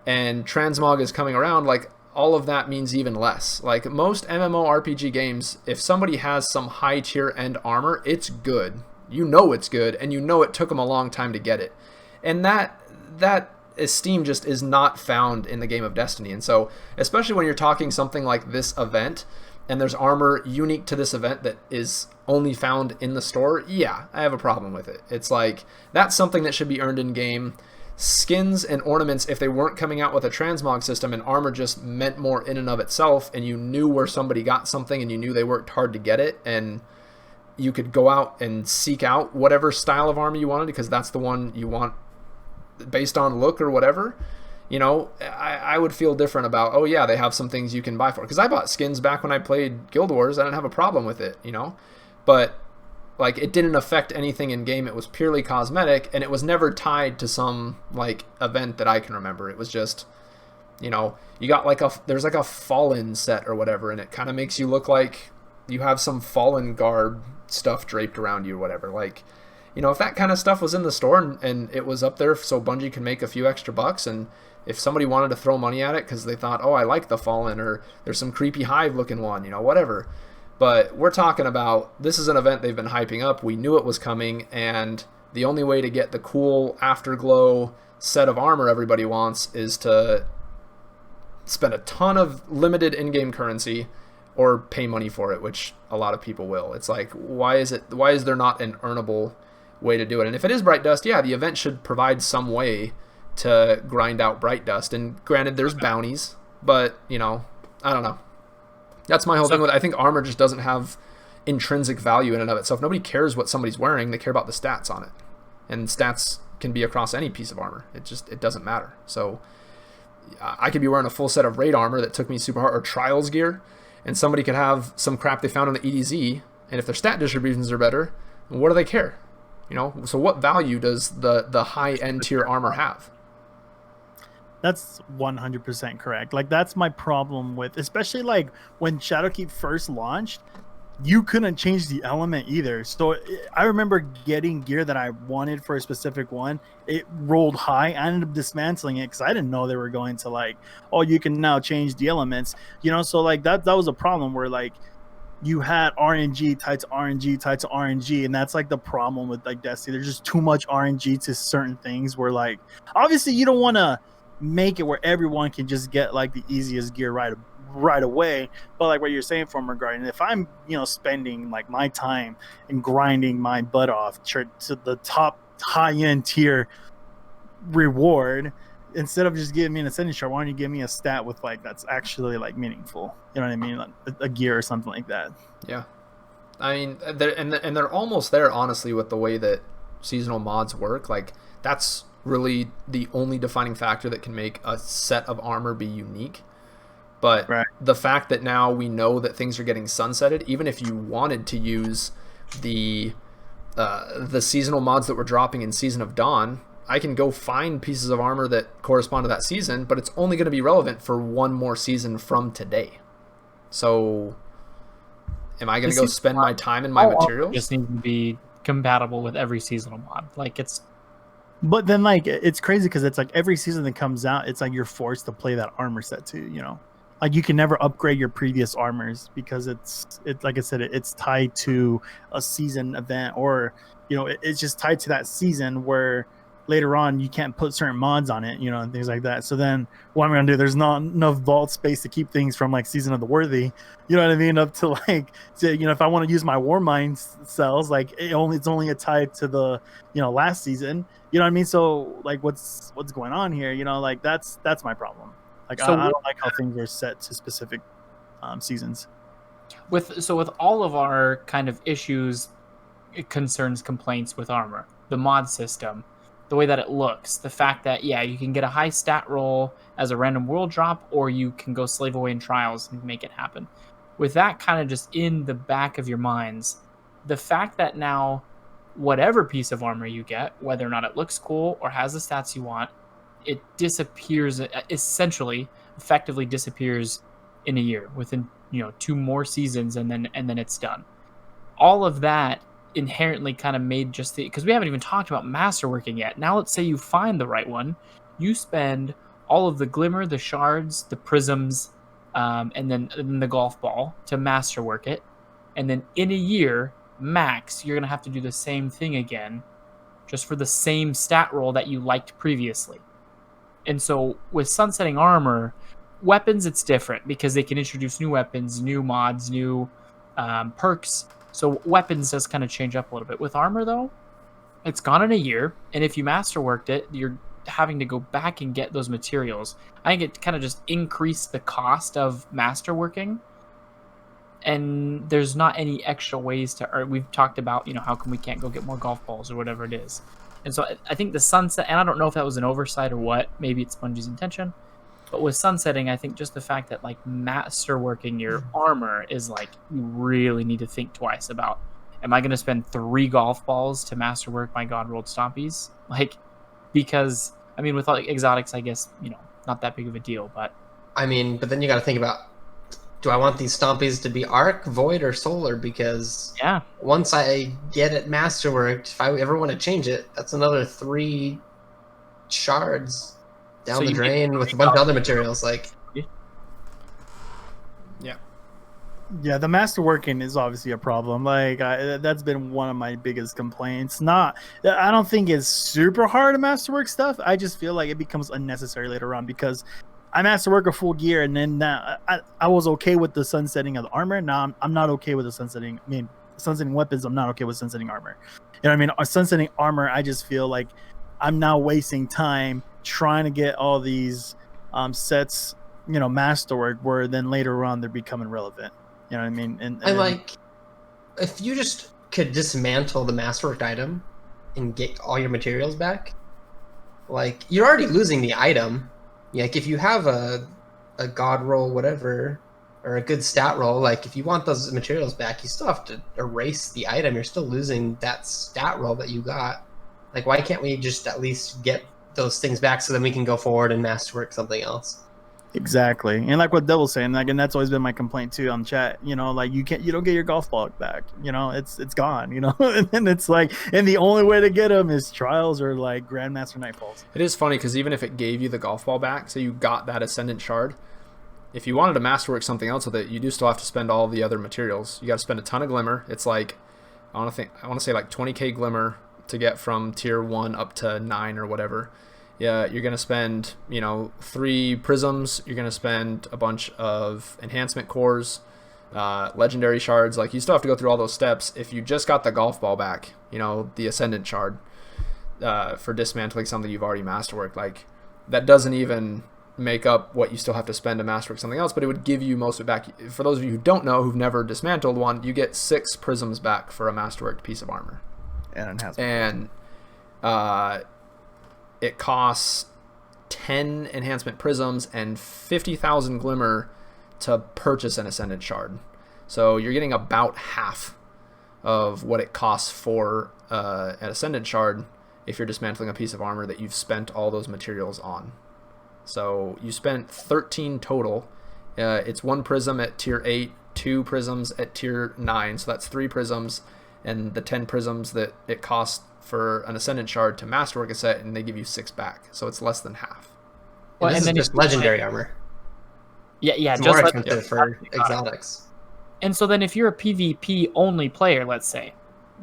and transmog is coming around, like, all of that means even less. Like, most MMORPG games, if somebody has some high tier end armor, it's good. You know it's good, and you know it took them a long time to get it. And that esteem just is not found in the game of Destiny. And so, especially when you're talking something like this event, and there's armor unique to this event that is only found in the store, yeah, I have a problem with it. It's like, that's something that should be earned in game. Skins and ornaments, if they weren't coming out with a transmog system and armor just meant more in and of itself, and you knew where somebody got something and you knew they worked hard to get it, and you could go out and seek out whatever style of armor you wanted because that's the one you want based on look or whatever, you know, I would feel different about, oh yeah, they have some things you can buy for. Because I bought skins back when I played Guild Wars. I didn't have a problem with it, you know, but like, it didn't affect anything in game. It was purely cosmetic, and it was never tied to some like event that I can remember. It was just, you know, you got like there's like a Fallen set or whatever, and it kind of makes you look like you have some Fallen garb stuff draped around you or whatever. Like, you know, if that kind of stuff was in the store and it was up there so Bungie can make a few extra bucks, and if somebody wanted to throw money at it because they thought, oh, I like the Fallen, or there's some creepy hive looking one, you know, whatever. But we're talking about, this is an event they've been hyping up. We knew it was coming, and the only way to get the cool afterglow set of armor everybody wants is to spend a ton of limited in-game currency or pay money for it, which a lot of people will. It's like, why is there not an earnable way to do it? And if it is bright dust, yeah, the event should provide some way to grind out bright dust. And granted, there's bounties, but, you know, I don't know. That's my whole thing with it. I think armor just doesn't have intrinsic value in and of itself. Nobody cares what somebody's wearing. They care about the stats on it. And stats can be across any piece of armor. It doesn't matter. So I could be wearing a full set of raid armor that took me super hard, or trials gear, and somebody could have some crap they found on the EDZ, and if their stat distributions are better, what do they care? You know, so what value does the high-end tier armor have? That's 100% correct. Like, that's my problem with, especially like when Shadowkeep first launched, you couldn't change the element either. So I remember getting gear that I wanted for a specific one. It rolled high. I ended up dismantling it because I didn't know they were going to like, oh, you can now change the elements. You know, so like that was a problem where like you had RNG tied to RNG tied to RNG, and that's like the problem with like Destiny. There's just too much RNG to certain things where like, obviously you don't want to make it where everyone can just get like the easiest gear right away, but like what you're saying from regarding, if I'm, you know, spending like my time and grinding my butt off to the top high-end tier reward, instead of just giving me an ascending shard, why don't you give me a stat with like that's actually like meaningful, you know what I mean, like a gear or something like that. Yeah, I mean, they're almost there, honestly, with the way that seasonal mods work. Like, that's really the only defining factor that can make a set of armor be unique. But right. The fact that now we know that things are getting sunsetted, even if you wanted to use the seasonal mods that were dropping in Season of Dawn, I can go find pieces of armor that correspond to that season, but it's only going to be relevant for one more season from today. So am I going to go spend my time and my materials? Just need to be compatible with every seasonal mod. Like, it's But then, like, it's crazy because it's like every season that comes out, it's like you're forced to play that armor set too. Like you can never upgrade your previous armors because it's like I said, it's tied to a season event, or it's just tied to that season where later on you can't put certain mods on it, and things like that. So then what I'm gonna do? There's not enough vault space to keep things from like Season of the Worthy. You know what I mean? Up to like, if I want to use my War Mine cells, like it's only a tied to the last season. You know what I mean? So like, what's going on here? Like that's my problem. Like So I don't like how things are set to specific seasons. with all of our kind of issues, concerns, complaints with armor, the mod system, the way that it looks, the fact that you can get a high stat roll as a random world drop, or you can go slave away in trials and make it happen. With that kind of just in the back of your minds, the fact that now whatever piece of armor you get, whether or not it looks cool or has the stats you want, it disappears, essentially, effectively disappears in a year within 2 more seasons, and then it's done. All of that inherently kind of made just because we haven't even talked about masterworking yet. Now let's say you find the right one, you spend all of the glimmer, the shards, the prisms, and then the golf ball to masterwork it, and then in a year max you're gonna have to do the same thing again, just for the same stat roll that you liked previously. And so with sunsetting armor, weapons, it's different because they can introduce new weapons, new mods, new perks. So weapons does kind of change up a little bit. With armor, though, it's gone in a year, and if you masterworked it, you're having to go back and get those materials. I think it kind of just increased the cost of masterworking, and there's not any extra ways to earn. We've talked about, how come we can't go get more golf balls or whatever it is. And so I think the sunset, and I don't know if that was an oversight or what, maybe it's Bungie's intention, but with sunsetting, I think just the fact that like masterworking your armor is like, you really need to think twice about, am I going to spend 3 golf balls to masterwork my God rolled stompies? Like, because I mean, with like exotics, I guess, not that big of a deal, but I mean, but then you got to think about, do I want these stompies to be arc, void, or solar? Because once I get it masterworked, if I ever want to change it, that's another 3 shards down the drain with a bunch of other materials. Like, yeah, the masterworking is obviously a problem. Like that's been one of my biggest complaints. I don't think it's super hard to masterwork stuff. I just feel like it becomes unnecessary later on because I masterwork a full gear, and then I was okay with the sunsetting of the armor. Now I'm not okay with the sunsetting. I mean, sunsetting weapons. I'm not okay with sunsetting armor. You know what I mean? Sunsetting armor, I just feel like I'm now wasting time trying to get all these sets, masterwork, where then later on they're becoming relevant. You know what I mean? And like, if you just could dismantle the masterworked item and get all your materials back, like, you're already losing the item. Like, if you have a god roll, whatever, or a good stat roll, like, if you want those materials back, you still have to erase the item. You're still losing that stat roll that you got. Like, why can't we just at least get those things back so then we can go forward and masterwork something else? Exactly. And like what Devil's saying, like, and that's always been my complaint too on chat, like you don't get your golf ball back, it's gone, and then it's like, and the only way to get them is trials or like Grandmaster Nightfalls. It is funny because even if it gave you the golf ball back, so you got that Ascendant shard, if you wanted to masterwork something else with it, you do still have to spend all the other materials. You got to spend a ton of glimmer. It's like, I want to say like 20k glimmer to get from tier 1 up to 9 or whatever. Yeah, you're going to spend, 3 prisms. You're going to spend a bunch of enhancement cores, legendary shards. Like, you still have to go through all those steps. If you just got the golf ball back, the Ascendant shard, for dismantling something you've already masterworked, like, that doesn't even make up what you still have to spend to masterwork something else, but it would give you most of it back. For those of you who don't know, who've never dismantled one, you get 6 prisms back for a masterworked piece of armor. And it costs 10 enhancement prisms and 50,000 glimmer to purchase an Ascendant shard. So you're getting about half of what it costs for an Ascendant shard if you're dismantling a piece of armor that you've spent all those materials on. So you spent 13 total. It's 1 prism at tier 8, 2 prisms at tier 9, so that's 3 prisms, and the 10 prisms that it costs for an Ascendant Shard to masterwork a set, and they give you 6 back. So it's less than half. Well, and this is just legendary armor. Yeah, it's more expensive for exotics. And so then if you're a PvP only player, let's say,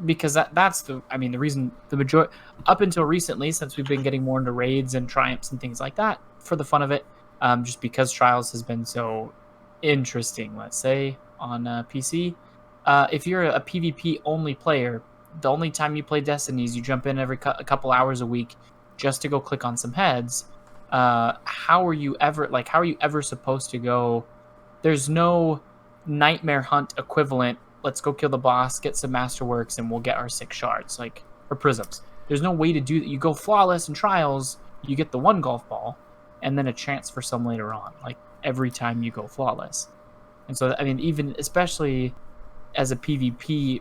because that's the reason the majority, up until recently, since we've been getting more into raids and triumphs and things like that for the fun of it, just because Trials has been so interesting, let's say, on PC. If you're a PvP only player, the only time you play Destiny is you jump in every a couple hours a week just to go click on some heads. How are you ever supposed to go? There's no Nightmare Hunt equivalent. Let's go kill the boss, get some masterworks, and we'll get our 6 shards, or prisms. There's no way to do that. You go flawless in Trials, you get the 1 golf ball, and then a chance for some later on, every time you go flawless. And so, even especially as a PvP,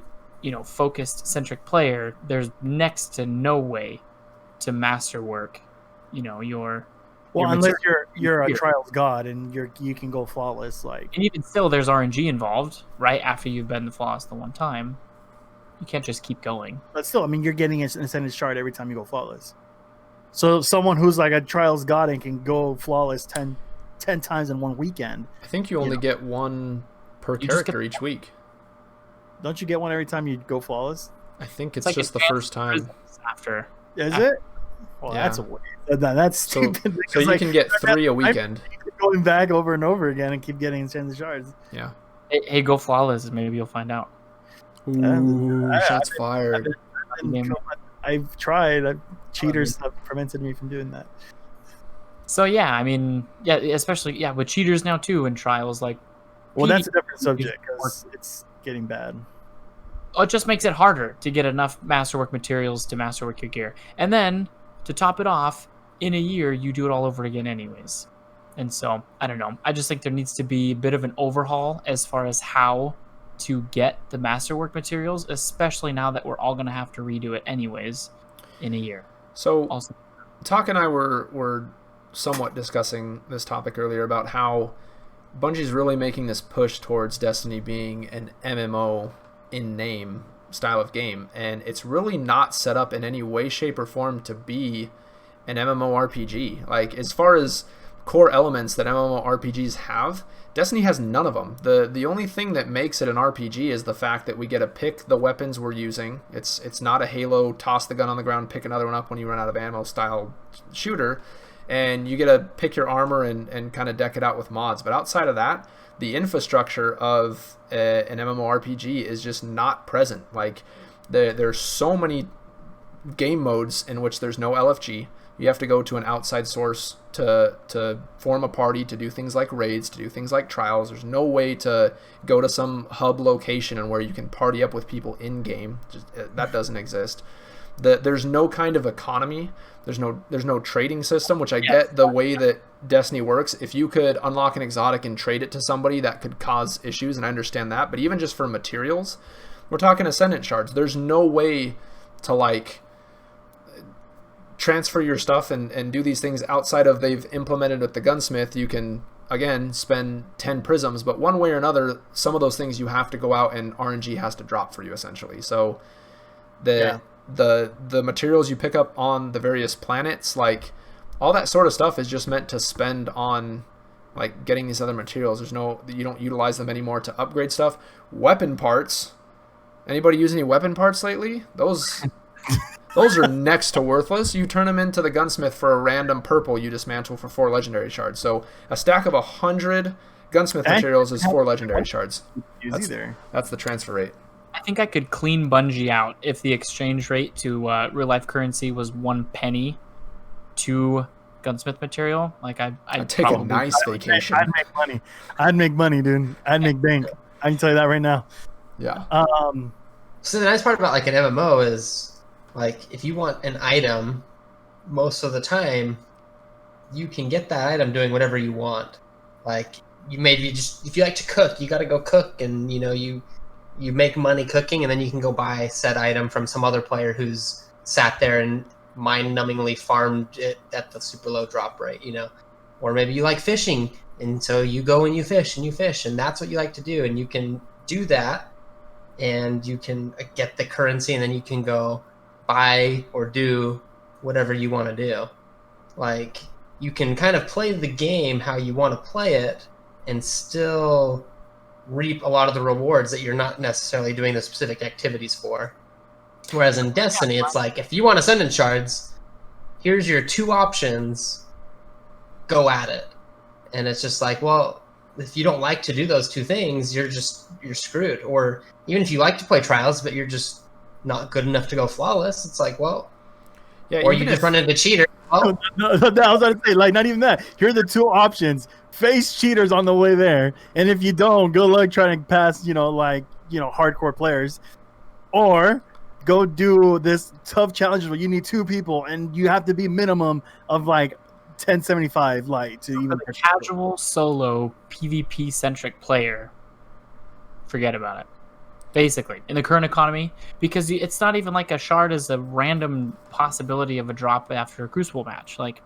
focused centric player, there's next to no way to masterwork, your. Well, unless you're a Trials god and you can go flawless, And even still, there's RNG involved, right? After you've been the flawless the one time, you can't just keep going. But still, you're getting an Ascendant Shard every time you go flawless. So someone who's like a Trials god and can go flawless 10 times in one weekend. I think you only get 1 per character each week. Don't you get 1 every time you go flawless? I think it's just the first time. After. Is it? Well, yeah. That's a waste. That's stupid. So you can get 3 a weekend. Going back over and over again and keep getting Ascendant Shards. Yeah. Hey, go flawless. Maybe you'll find out. Ooh, shots fired. I've tried. Cheaters have prevented me from doing that. So yeah, especially with cheaters now too in Trials. Well, that's a different subject because it's getting bad. It just makes it harder to get enough masterwork materials to masterwork your gear, and then to top it off, in a year you do it all over again anyways. And so I don't know. I just think there needs to be a bit of an overhaul as far as how to get the masterwork materials, especially now that we're all going to have to redo it anyways in a year. So also, Taka and I were somewhat discussing this topic earlier about how Bungie's really making this push towards Destiny being an MMO in name style of game, and it's really not set up in any way, shape, or form to be an MMORPG. As far as core elements that MMORPGs have, Destiny has none of them. The only thing that makes it an RPG is the fact that we get to pick the weapons we're using. It's not a Halo toss the gun on the ground, pick another one up when you run out of ammo style shooter, and you get to pick your armor and kind of deck it out with mods. But outside of that, the infrastructure of an MMORPG is just not present. There's so many game modes in which there's no LFG. You have to go to an outside source to form a party, to do things like raids, to do things like trials. There's no way to go to some hub location and where you can party up with people in game. That doesn't exist. There's no kind of economy. There's no trading system, which I get the way that Destiny works. If you could unlock an exotic and trade it to somebody, that could cause issues, and I understand that. But even just for materials, we're talking Ascendant Shards. There's no way to transfer your stuff and do these things outside of they've implemented with the gunsmith. You can again spend 10 prisms, but one way or another, some of those things you have to go out and RNG has to drop for you essentially. So the materials you pick up on the various planets, all that sort of stuff is just meant to spend on getting these other materials. You don't utilize them anymore to upgrade stuff. Weapon parts. Anybody use any weapon parts lately? Those are next to worthless. You turn them into the gunsmith for a random purple you dismantle for 4 legendary shards. So a stack of 100 gunsmith materials is 4 legendary shards. That's the transfer rate. I think I could clean Bungie out if the exchange rate to real life currency was 1 penny to gunsmith material. I'd take a nice vacation. I'd make money, dude. I'd make bank. I can tell you that right now. Yeah. So the nice part about an MMO is if you want an item, most of the time you can get that item doing whatever you want. If you like to cook, you got to go cook, and you make money cooking, and then you can go buy said item from some other player who's sat there and mind-numbingly farmed it at the super low drop rate, Or maybe you like fishing, and so you go and you fish, and that's what you like to do, and you can do that and you can get the currency, and then you can go buy or do whatever you want to do. Like, you can kind of play the game how you want to play it and still reap a lot of the rewards that you're not necessarily doing the specific activities for. Whereas in Destiny, it's like, if you want Ascendant Shards, here's your 2 options, go at it. And it's just like, well, if you don't like to do those 2 things, you're screwed. Or even if you like to play Trials, but you're just not good enough to go flawless, it's like, well, yeah, or you just run into cheaters. Well, no, I was going to say, like, not even that. Here are the 2 options. Face cheaters on the way there. And if you don't, good luck trying to pass, hardcore players. Or go do this tough challenge where you need 2 people and you have to be minimum of like 1075 light to even the casual solo PvP centric player. Forget about it. Basically, in the current economy, because it's not even like a shard is a random possibility of a drop after a Crucible match. Like,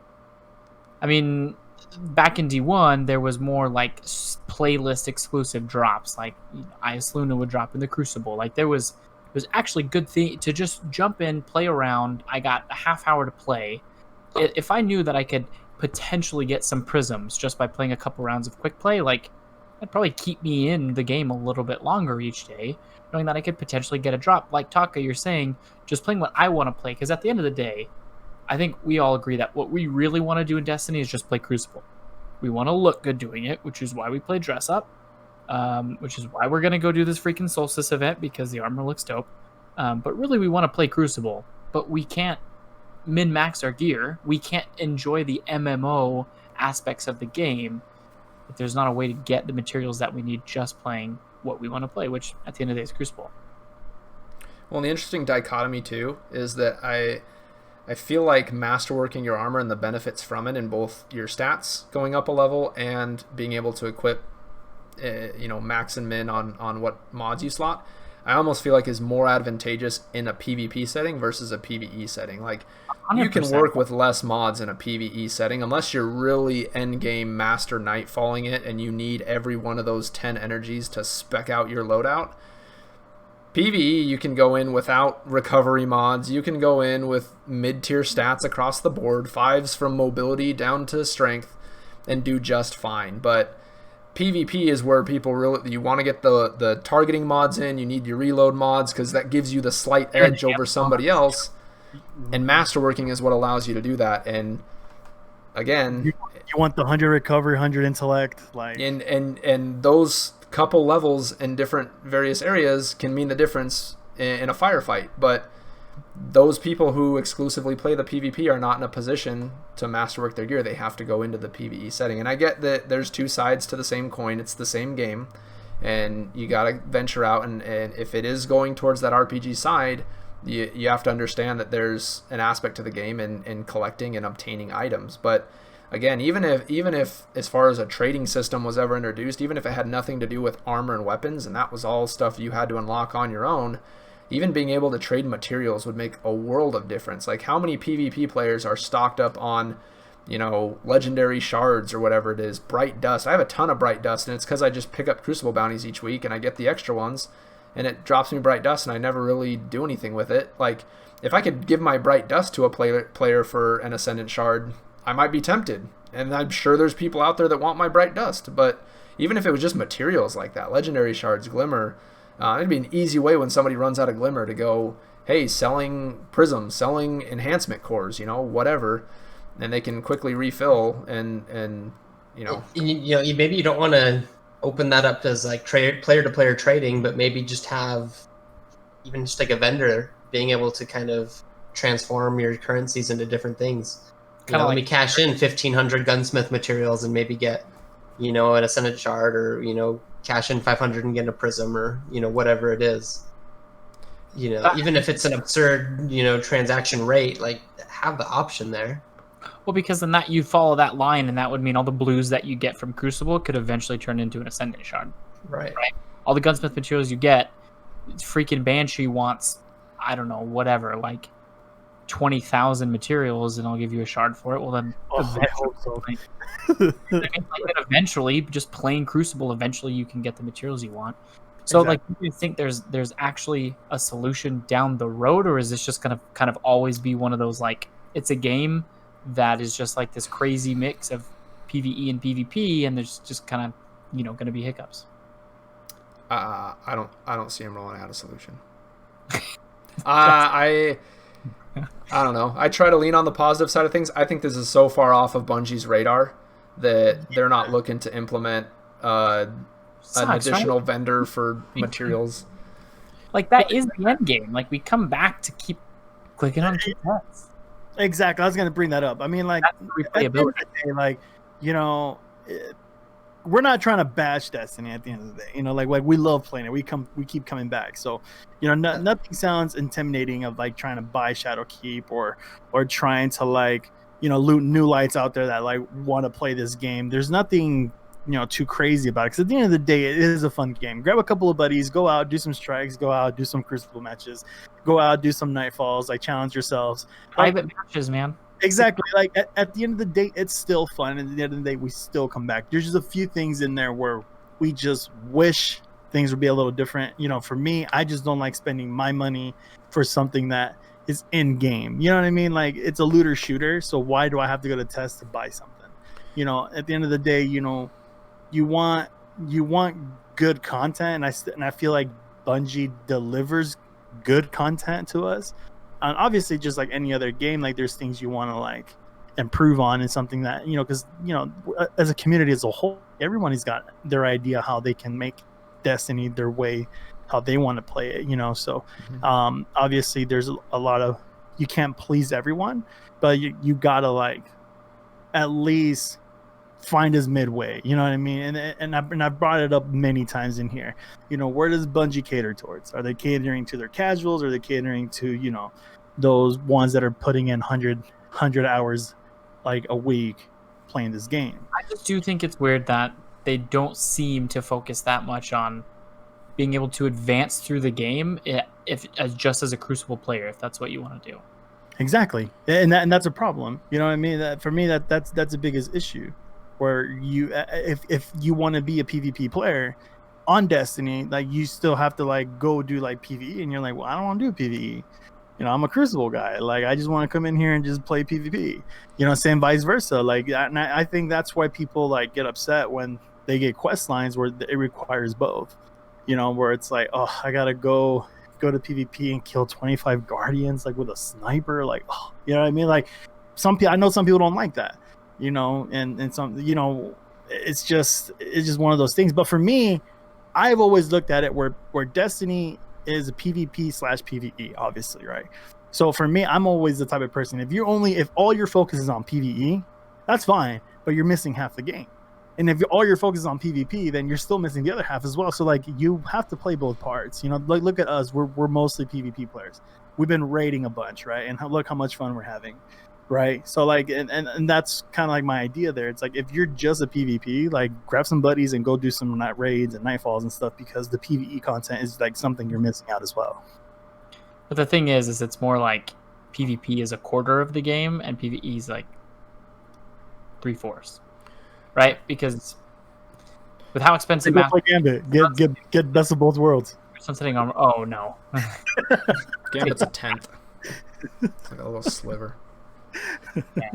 I mean, back in D1, there was more like playlist exclusive drops. Like, Ice Luna would drop in the Crucible. Like, it was actually good thing to just jump in, play around. I got a half hour to play. If I knew that I could potentially get some prisms just by playing a couple rounds of quick play, like, that'd probably keep me in the game a little bit longer each day, knowing that I could potentially get a drop. Like Taka, you're saying, just playing what I want to play, because at the end of the day, I think we all agree that what we really want to do in Destiny is just play Crucible. We want to look good doing it, which is why we play Dress Up, which is why we're going to go do this freaking Solstice event, because the armor looks dope. But really, we want to play Crucible, but we can't min-max our gear. We can't enjoy the MMO aspects of the game if there's not a way to get the materials that we need just playing what we want to play, which at the end of the day is Crucible. Well, the interesting dichotomy too is that I feel like masterworking your armor and the benefits from it in both your stats going up a level and being able to equip max and min on what mods you slot, I almost feel like is more advantageous in a PvP setting versus a PvE setting. Like, 100%. You can work with less mods in a PvE setting unless you're really endgame master nightfalling it and you need every one of those 10 energies to spec out your loadout. PvE, you can go in without recovery mods. You can go in with mid-tier stats across the board, 5s from mobility down to strength, and do just fine. But PvP is where people really, you want to get the targeting mods in, you need your reload mods because that gives you the slight edge over somebody else, and masterworking is what allows you to do that. And again, you want the 100 recovery, 100 intellect, like, and those couple levels in different various areas can mean the difference in a firefight. But those people who exclusively play the PvP are not in a position to masterwork their gear. They have to go into the PvE setting. And I get that there's 2 sides to the same coin. It's the same game. And you got to venture out. And if it is going towards that RPG side, you have to understand that there's an aspect to the game in collecting and obtaining items. But again, even if as far as a trading system was ever introduced, even if it had nothing to do with armor and weapons, and that was all stuff you had to unlock on your own, even being able to trade materials would make a world of difference. Like, how many PvP players are stocked up on, legendary shards or whatever it is, bright dust? I have a ton of bright dust, and it's because I just pick up Crucible bounties each week, and I get the extra ones, and it drops me bright dust, and I never really do anything with it. Like, if I could give my bright dust to a player for an Ascendant shard, I might be tempted, and I'm sure there's people out there that want my bright dust. But even if it was just materials like that, legendary shards, glimmer, it'd be an easy way when somebody runs out of glimmer to go, hey, selling prisms, selling enhancement cores, whatever, and they can quickly refill and maybe you don't want to open that up as like player to player trading, but maybe just have even just like a vendor being able to kind of transform your currencies into different things. Let me cash in 1,500 gunsmith materials and maybe get, an Ascendant shard, or cash in 500 and get a prism, or whatever it is. Even if it's an absurd transaction rate, like, have the option there. Well, because then that you follow that line, and that would mean all the blues that you get from Crucible could eventually turn into an Ascendant shard. Right. All the gunsmith materials you get, freaking Banshee wants, I don't know, whatever, like 20,000 materials, and I'll give you a shard for it. Well, then I hope so. eventually, just playing Crucible, eventually you can get the materials you want. So like, do you think there's actually a solution down the road, or is this just gonna kind of always be one of those, like, it's a game that is just like this crazy mix of PvE and PvP, and there's just kind of, you know, going to be hiccups? I don't see him rolling out a solution. I don't know. I try to lean on the positive side of things. I think this is so far off of Bungie's radar that they're not looking to implement an additional vendor for materials. Like, that is the end game. Like, we come back to keep clicking on TTS. Exactly. I was going to bring that up. I mean, like, replayability. Like, you know, we're not trying to bash Destiny at the end of the day. You know, like we love playing it. We keep coming back. So, you know, nothing sounds intimidating of like trying to buy Shadowkeep or trying to, like, you know, loot new lights out there that like want to play this game. There's nothing, you know, too crazy about it, because at the end of the day, it is a fun game. Grab a couple of buddies, go out, do some strikes, go out, do some Crucible matches, go out, do some Nightfalls, like challenge yourselves. Private matches, man. Exactly. Like at the end of the day, it's still fun, and at the end of the day, we still come back. There's just a few things in there where we just wish things would be a little different. You know, for me, I just don't like spending my money for something that is in game. You know what I mean? Like, it's a looter shooter, so why do I have to go to test to buy something? You know, at the end of the day, you know, you want good content, and I feel like Bungie delivers good content to us. And obviously, just like any other game, like, there's things you want to like improve on, and something that, you know, because, you know, as a community as a whole, everybody's got their idea how they can make Destiny their way, how they want to play it, you know. So obviously there's a lot of, you can't please everyone, but you gotta, like, at least find his midway, you know what I mean? And I've brought it up many times in here. You know, where does Bungie cater towards? Are they catering to their casuals, or are they catering to, you know, those ones that are putting in 100 hours like a week playing this game? I just do think it's weird that they don't seem to focus that much on being able to advance through the game, if just as a Crucible player, if that's what you want to do. Exactly. And that's a problem. You know what I mean? That for me, that's the biggest issue. Where you, if you want to be a PvP player on Destiny, like, you still have to like go do like PvE, and you're like, well, I don't want to do PvE. You know, I'm a Crucible guy. Like, I just want to come in here and just play PvP. You know, same vice versa. Like, and I think that's why people like get upset when they get quest lines where it requires both. You know, where it's like, oh, I gotta go to PvP and kill 25 Guardians like with a sniper. Like, oh, you know what I mean? Like, I know some people don't like that. You know, and some, you know, it's just one of those things. But for me, I've always looked at it where Destiny is a PvP/PvE, obviously, right? So for me, I'm always the type of person, if all your focus is on PvE, that's fine, but you're missing half the game. And if all your focus is on PvP, then you're still missing the other half as well. So like, you have to play both parts. You know, like, look at us, we're mostly PvP players. We've been raiding a bunch, right? And look how much fun we're having. Right. So like, and that's kind of like my idea there. It's like, if you're just a PvP, like, grab some buddies and go do some night raids and nightfalls and stuff, because the PvE content is like something you're missing out as well. But the thing is it's more like PvP is a quarter of the game and PvE is like 3/4, right? Because with how expensive Gambit, get best of both worlds. Something on. Oh no. Gambit's a 10th. It's like a little sliver. Yeah.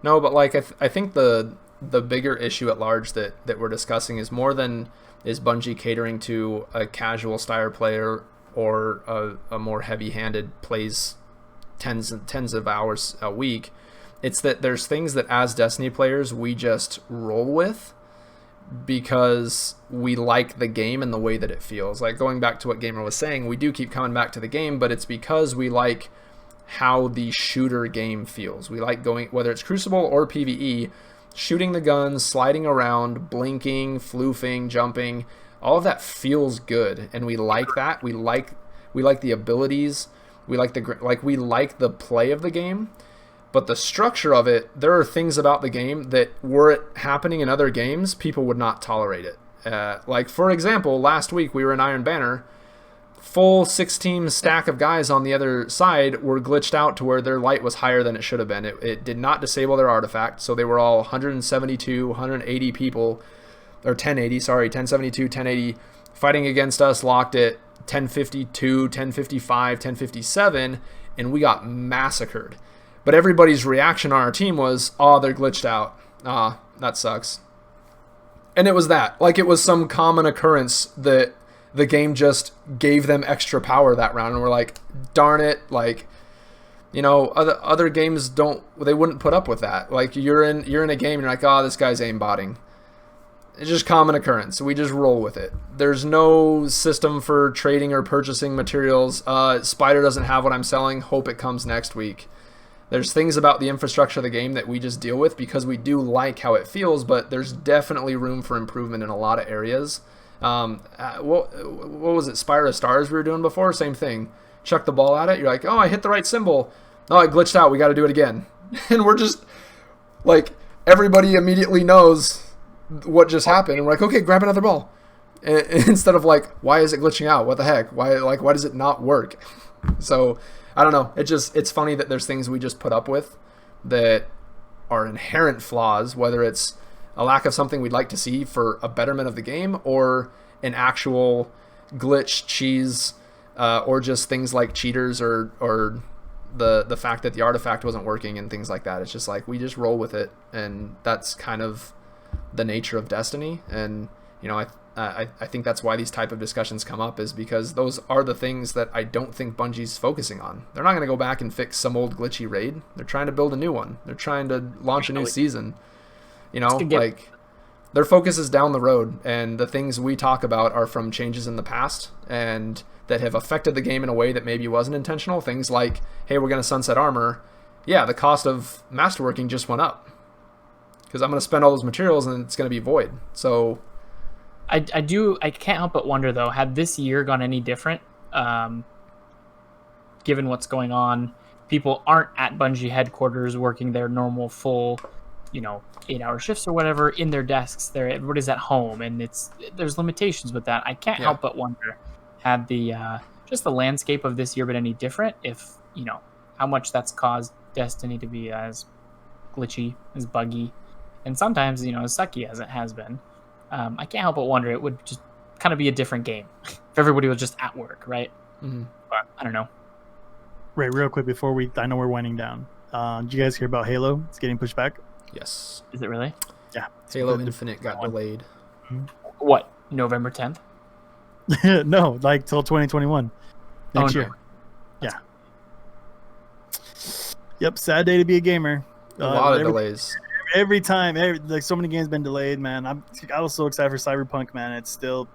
No, but like, I think the bigger issue at large that we're discussing is more than is Bungie catering to a casual style player or a more heavy-handed plays tens of hours a week. It's that there's things that as Destiny players we just roll with because we like the game and the way that it feels. Like, going back to what Gamer was saying, we do keep coming back to the game, but it's because we like how the shooter game feels. We like going, whether it's Crucible or PvE, shooting the guns, sliding around, blinking, floofing, jumping, all of that feels good, and we like that. We like the abilities. We like the play of the game, but the structure of it, there are things about the game that, were it happening in other games, people would not tolerate it. Like, for example, last week we were in Iron Banner. Full 6-team stack of guys on the other side were glitched out to where their light was higher than it should have been. It did not disable their artifact, so they were all 172, 180 people, or 1080, sorry, 1072, 1080 fighting against us locked at 1052, 1055, 1057, and we got massacred. But everybody's reaction on our team was, oh, they're glitched out. Ah, that sucks. And it was that. Like, it was some common occurrence that the game just gave them extra power that round. And we're like, darn it. Like, you know, other games they wouldn't put up with that. Like, you're in a game and you're like, oh, this guy's aimbotting. It's just common occurrence. We just roll with it. There's no system for trading or purchasing materials. Spider doesn't have what I'm selling. Hope it comes next week. There's things about the infrastructure of the game that we just deal with because we do like how it feels, but there's definitely room for improvement in a lot of areas. What was it, Spyro Stars we were doing before? Same thing. Chuck the ball at it. You're like, oh, I hit the right symbol. Oh, I glitched out. We got to do it again. And we're just like, everybody immediately knows what just happened. And we're like, okay, grab another ball. And instead of like, why is it glitching out? What the heck? Why does it not work? So I don't know. It's funny that there's things we just put up with that are inherent flaws, whether it's a lack of something we'd like to see for a betterment of the game or an actual glitch, cheese, or just things like cheaters or the fact that the artifact wasn't working and things like that. It's just like, we just roll with it, and that's kind of the nature of Destiny. And, you know, I think that's why these type of discussions come up, is because those are the things that I don't think Bungie's focusing on. They're not going to go back and fix some old glitchy raid. They're trying to build a new one. They're trying to launch a new season. You know, like, their focus is down the road, and the things we talk about are from changes in the past and that have affected the game in a way that maybe wasn't intentional. Things like, hey, we're going to sunset armor. Yeah, the cost of masterworking just went up because I'm going to spend all those materials and it's going to be void. So I can't help but wonder, though, had this year gone any different, given what's going on, people aren't at Bungie headquarters working their normal full, 8-hour shifts or whatever in their desks. Everybody's at home, and there's limitations with that. I can't help but wonder, had the just the landscape of this year been any different, if how much that's caused Destiny to be as glitchy, as buggy, and sometimes as sucky as it has been. I can't help but wonder, it would just kind of be a different game if everybody was just at work, right? Mm-hmm. But I don't know. Right, real quick before I know we're winding down. Did you guys hear about Halo? It's getting pushed back. Yes. Is it really? Yeah. Halo Infinite got delayed. What? November 10th? No, like till 2021. Next year. Yeah. Yep, sad day to be a gamer. A lot of delays. Every time, like so many games been delayed, man. I was so excited for Cyberpunk, man. It's still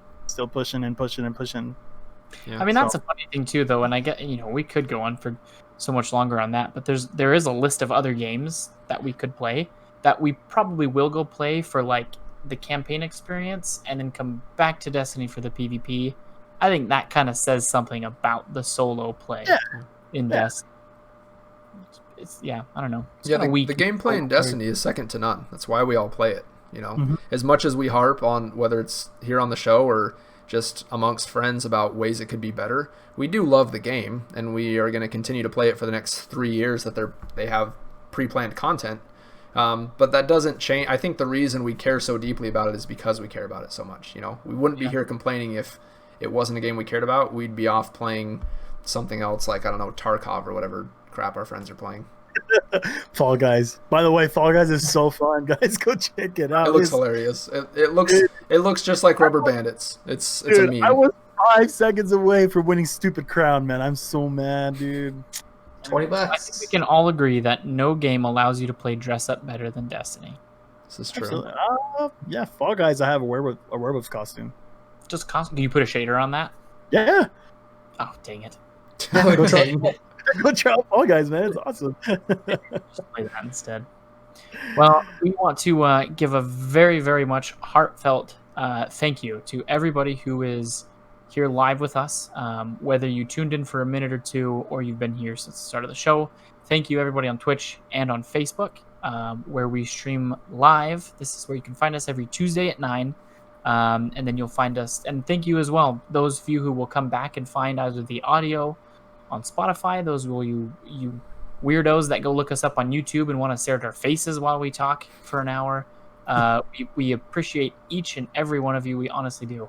pushing and pushing and pushing. Yeah. I mean, that's a funny thing too, though. And I get, we could go on for so much longer on that, but there is a list of other games that we could play that we probably will go play for like the campaign experience and then come back to Destiny for the PvP. I think that kind of says something about the solo play in Destiny. I don't know. It's the gameplay in Destiny is second to none. That's why we all play it. As much as we harp on whether it's here on the show or just amongst friends about ways it could be better, we do love the game, and we are going to continue to play it for the next 3 years that they have pre-planned content. But that doesn't change. I think the reason we care so deeply about it is because we care about it so much. We wouldn't be here complaining if it wasn't a game we cared about. We'd be off playing something else, like, I don't know, Tarkov or whatever crap our friends are playing. Fall Guys. By the way, Fall Guys is so fun, guys. Go check it out. It looks hilarious. It looks just like Rubber Bandits. It's a meme. I was 5 seconds away from winning stupid crown, man. I'm so mad, dude. $20. I think we can all agree that no game allows you to play dress up better than Destiny. This is true. Absolutely. Yeah, Fall Guys. I have a werewolf's costume. Just costume. Do you put a shader on that? Yeah. Oh, dang it. Go try out Fall Guys, man. It's awesome. Just play that instead. Well, we want to give a very, very much heartfelt thank you to everybody who is here live with us, whether you tuned in for a minute or two or you've been here since the start of the show. Thank you, everybody on Twitch and on Facebook, where we stream live. This is where you can find us every Tuesday at 9, and then you'll find us. And thank you as well, those of you who will come back and find either the audio on Spotify, those you weirdos that go look us up on YouTube and want to stare at our faces while we talk for an hour. We appreciate each and every one of you. We honestly do.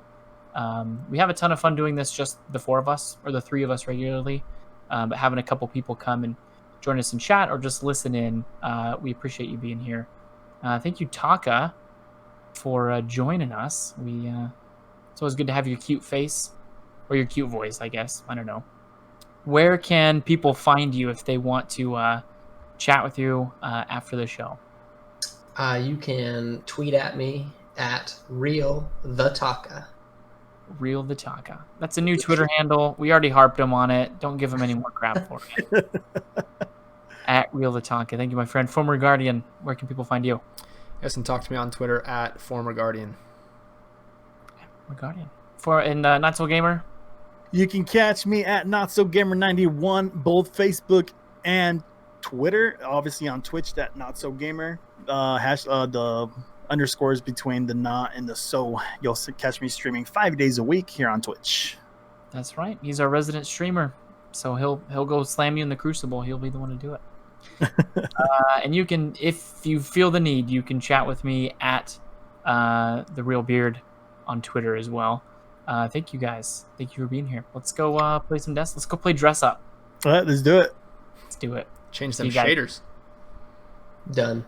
We have a ton of fun doing this, just the 4 of us or the 3 of us regularly, but having a couple people come and join us in chat or just listen in, we appreciate you being here. Thank you, Taka, for joining us. It's always good to have your cute face or your cute voice, I guess. I don't know. Where can people find you if they want to chat with you after the show? You can tweet at me at TheTaka. TheTaka. That's a new Twitter handle. We already harped him on it. Don't give him any more crap for it. At TheTaka. Thank you, my friend. Former Guardian, where can people find you? Yes, and talk to me on Twitter at Former Guardian. Former Guardian. Not So Gamer? You can catch me at NotSoGamer91, both Facebook and Twitter. Obviously on Twitch, that NotSoGamer. The underscores between the not and the so. You'll catch me streaming 5 days a week here on Twitch. That's right. He's our resident streamer, so he'll go slam you in the Crucible. He'll be the one to do it. And you can, if you feel the need, you can chat with me at The Real Beard on Twitter as well. Thank you guys. Thank you for being here. Let's go play some Let's go play Dress Up. All right, let's do it. Let's do it. Change them shaders. Done.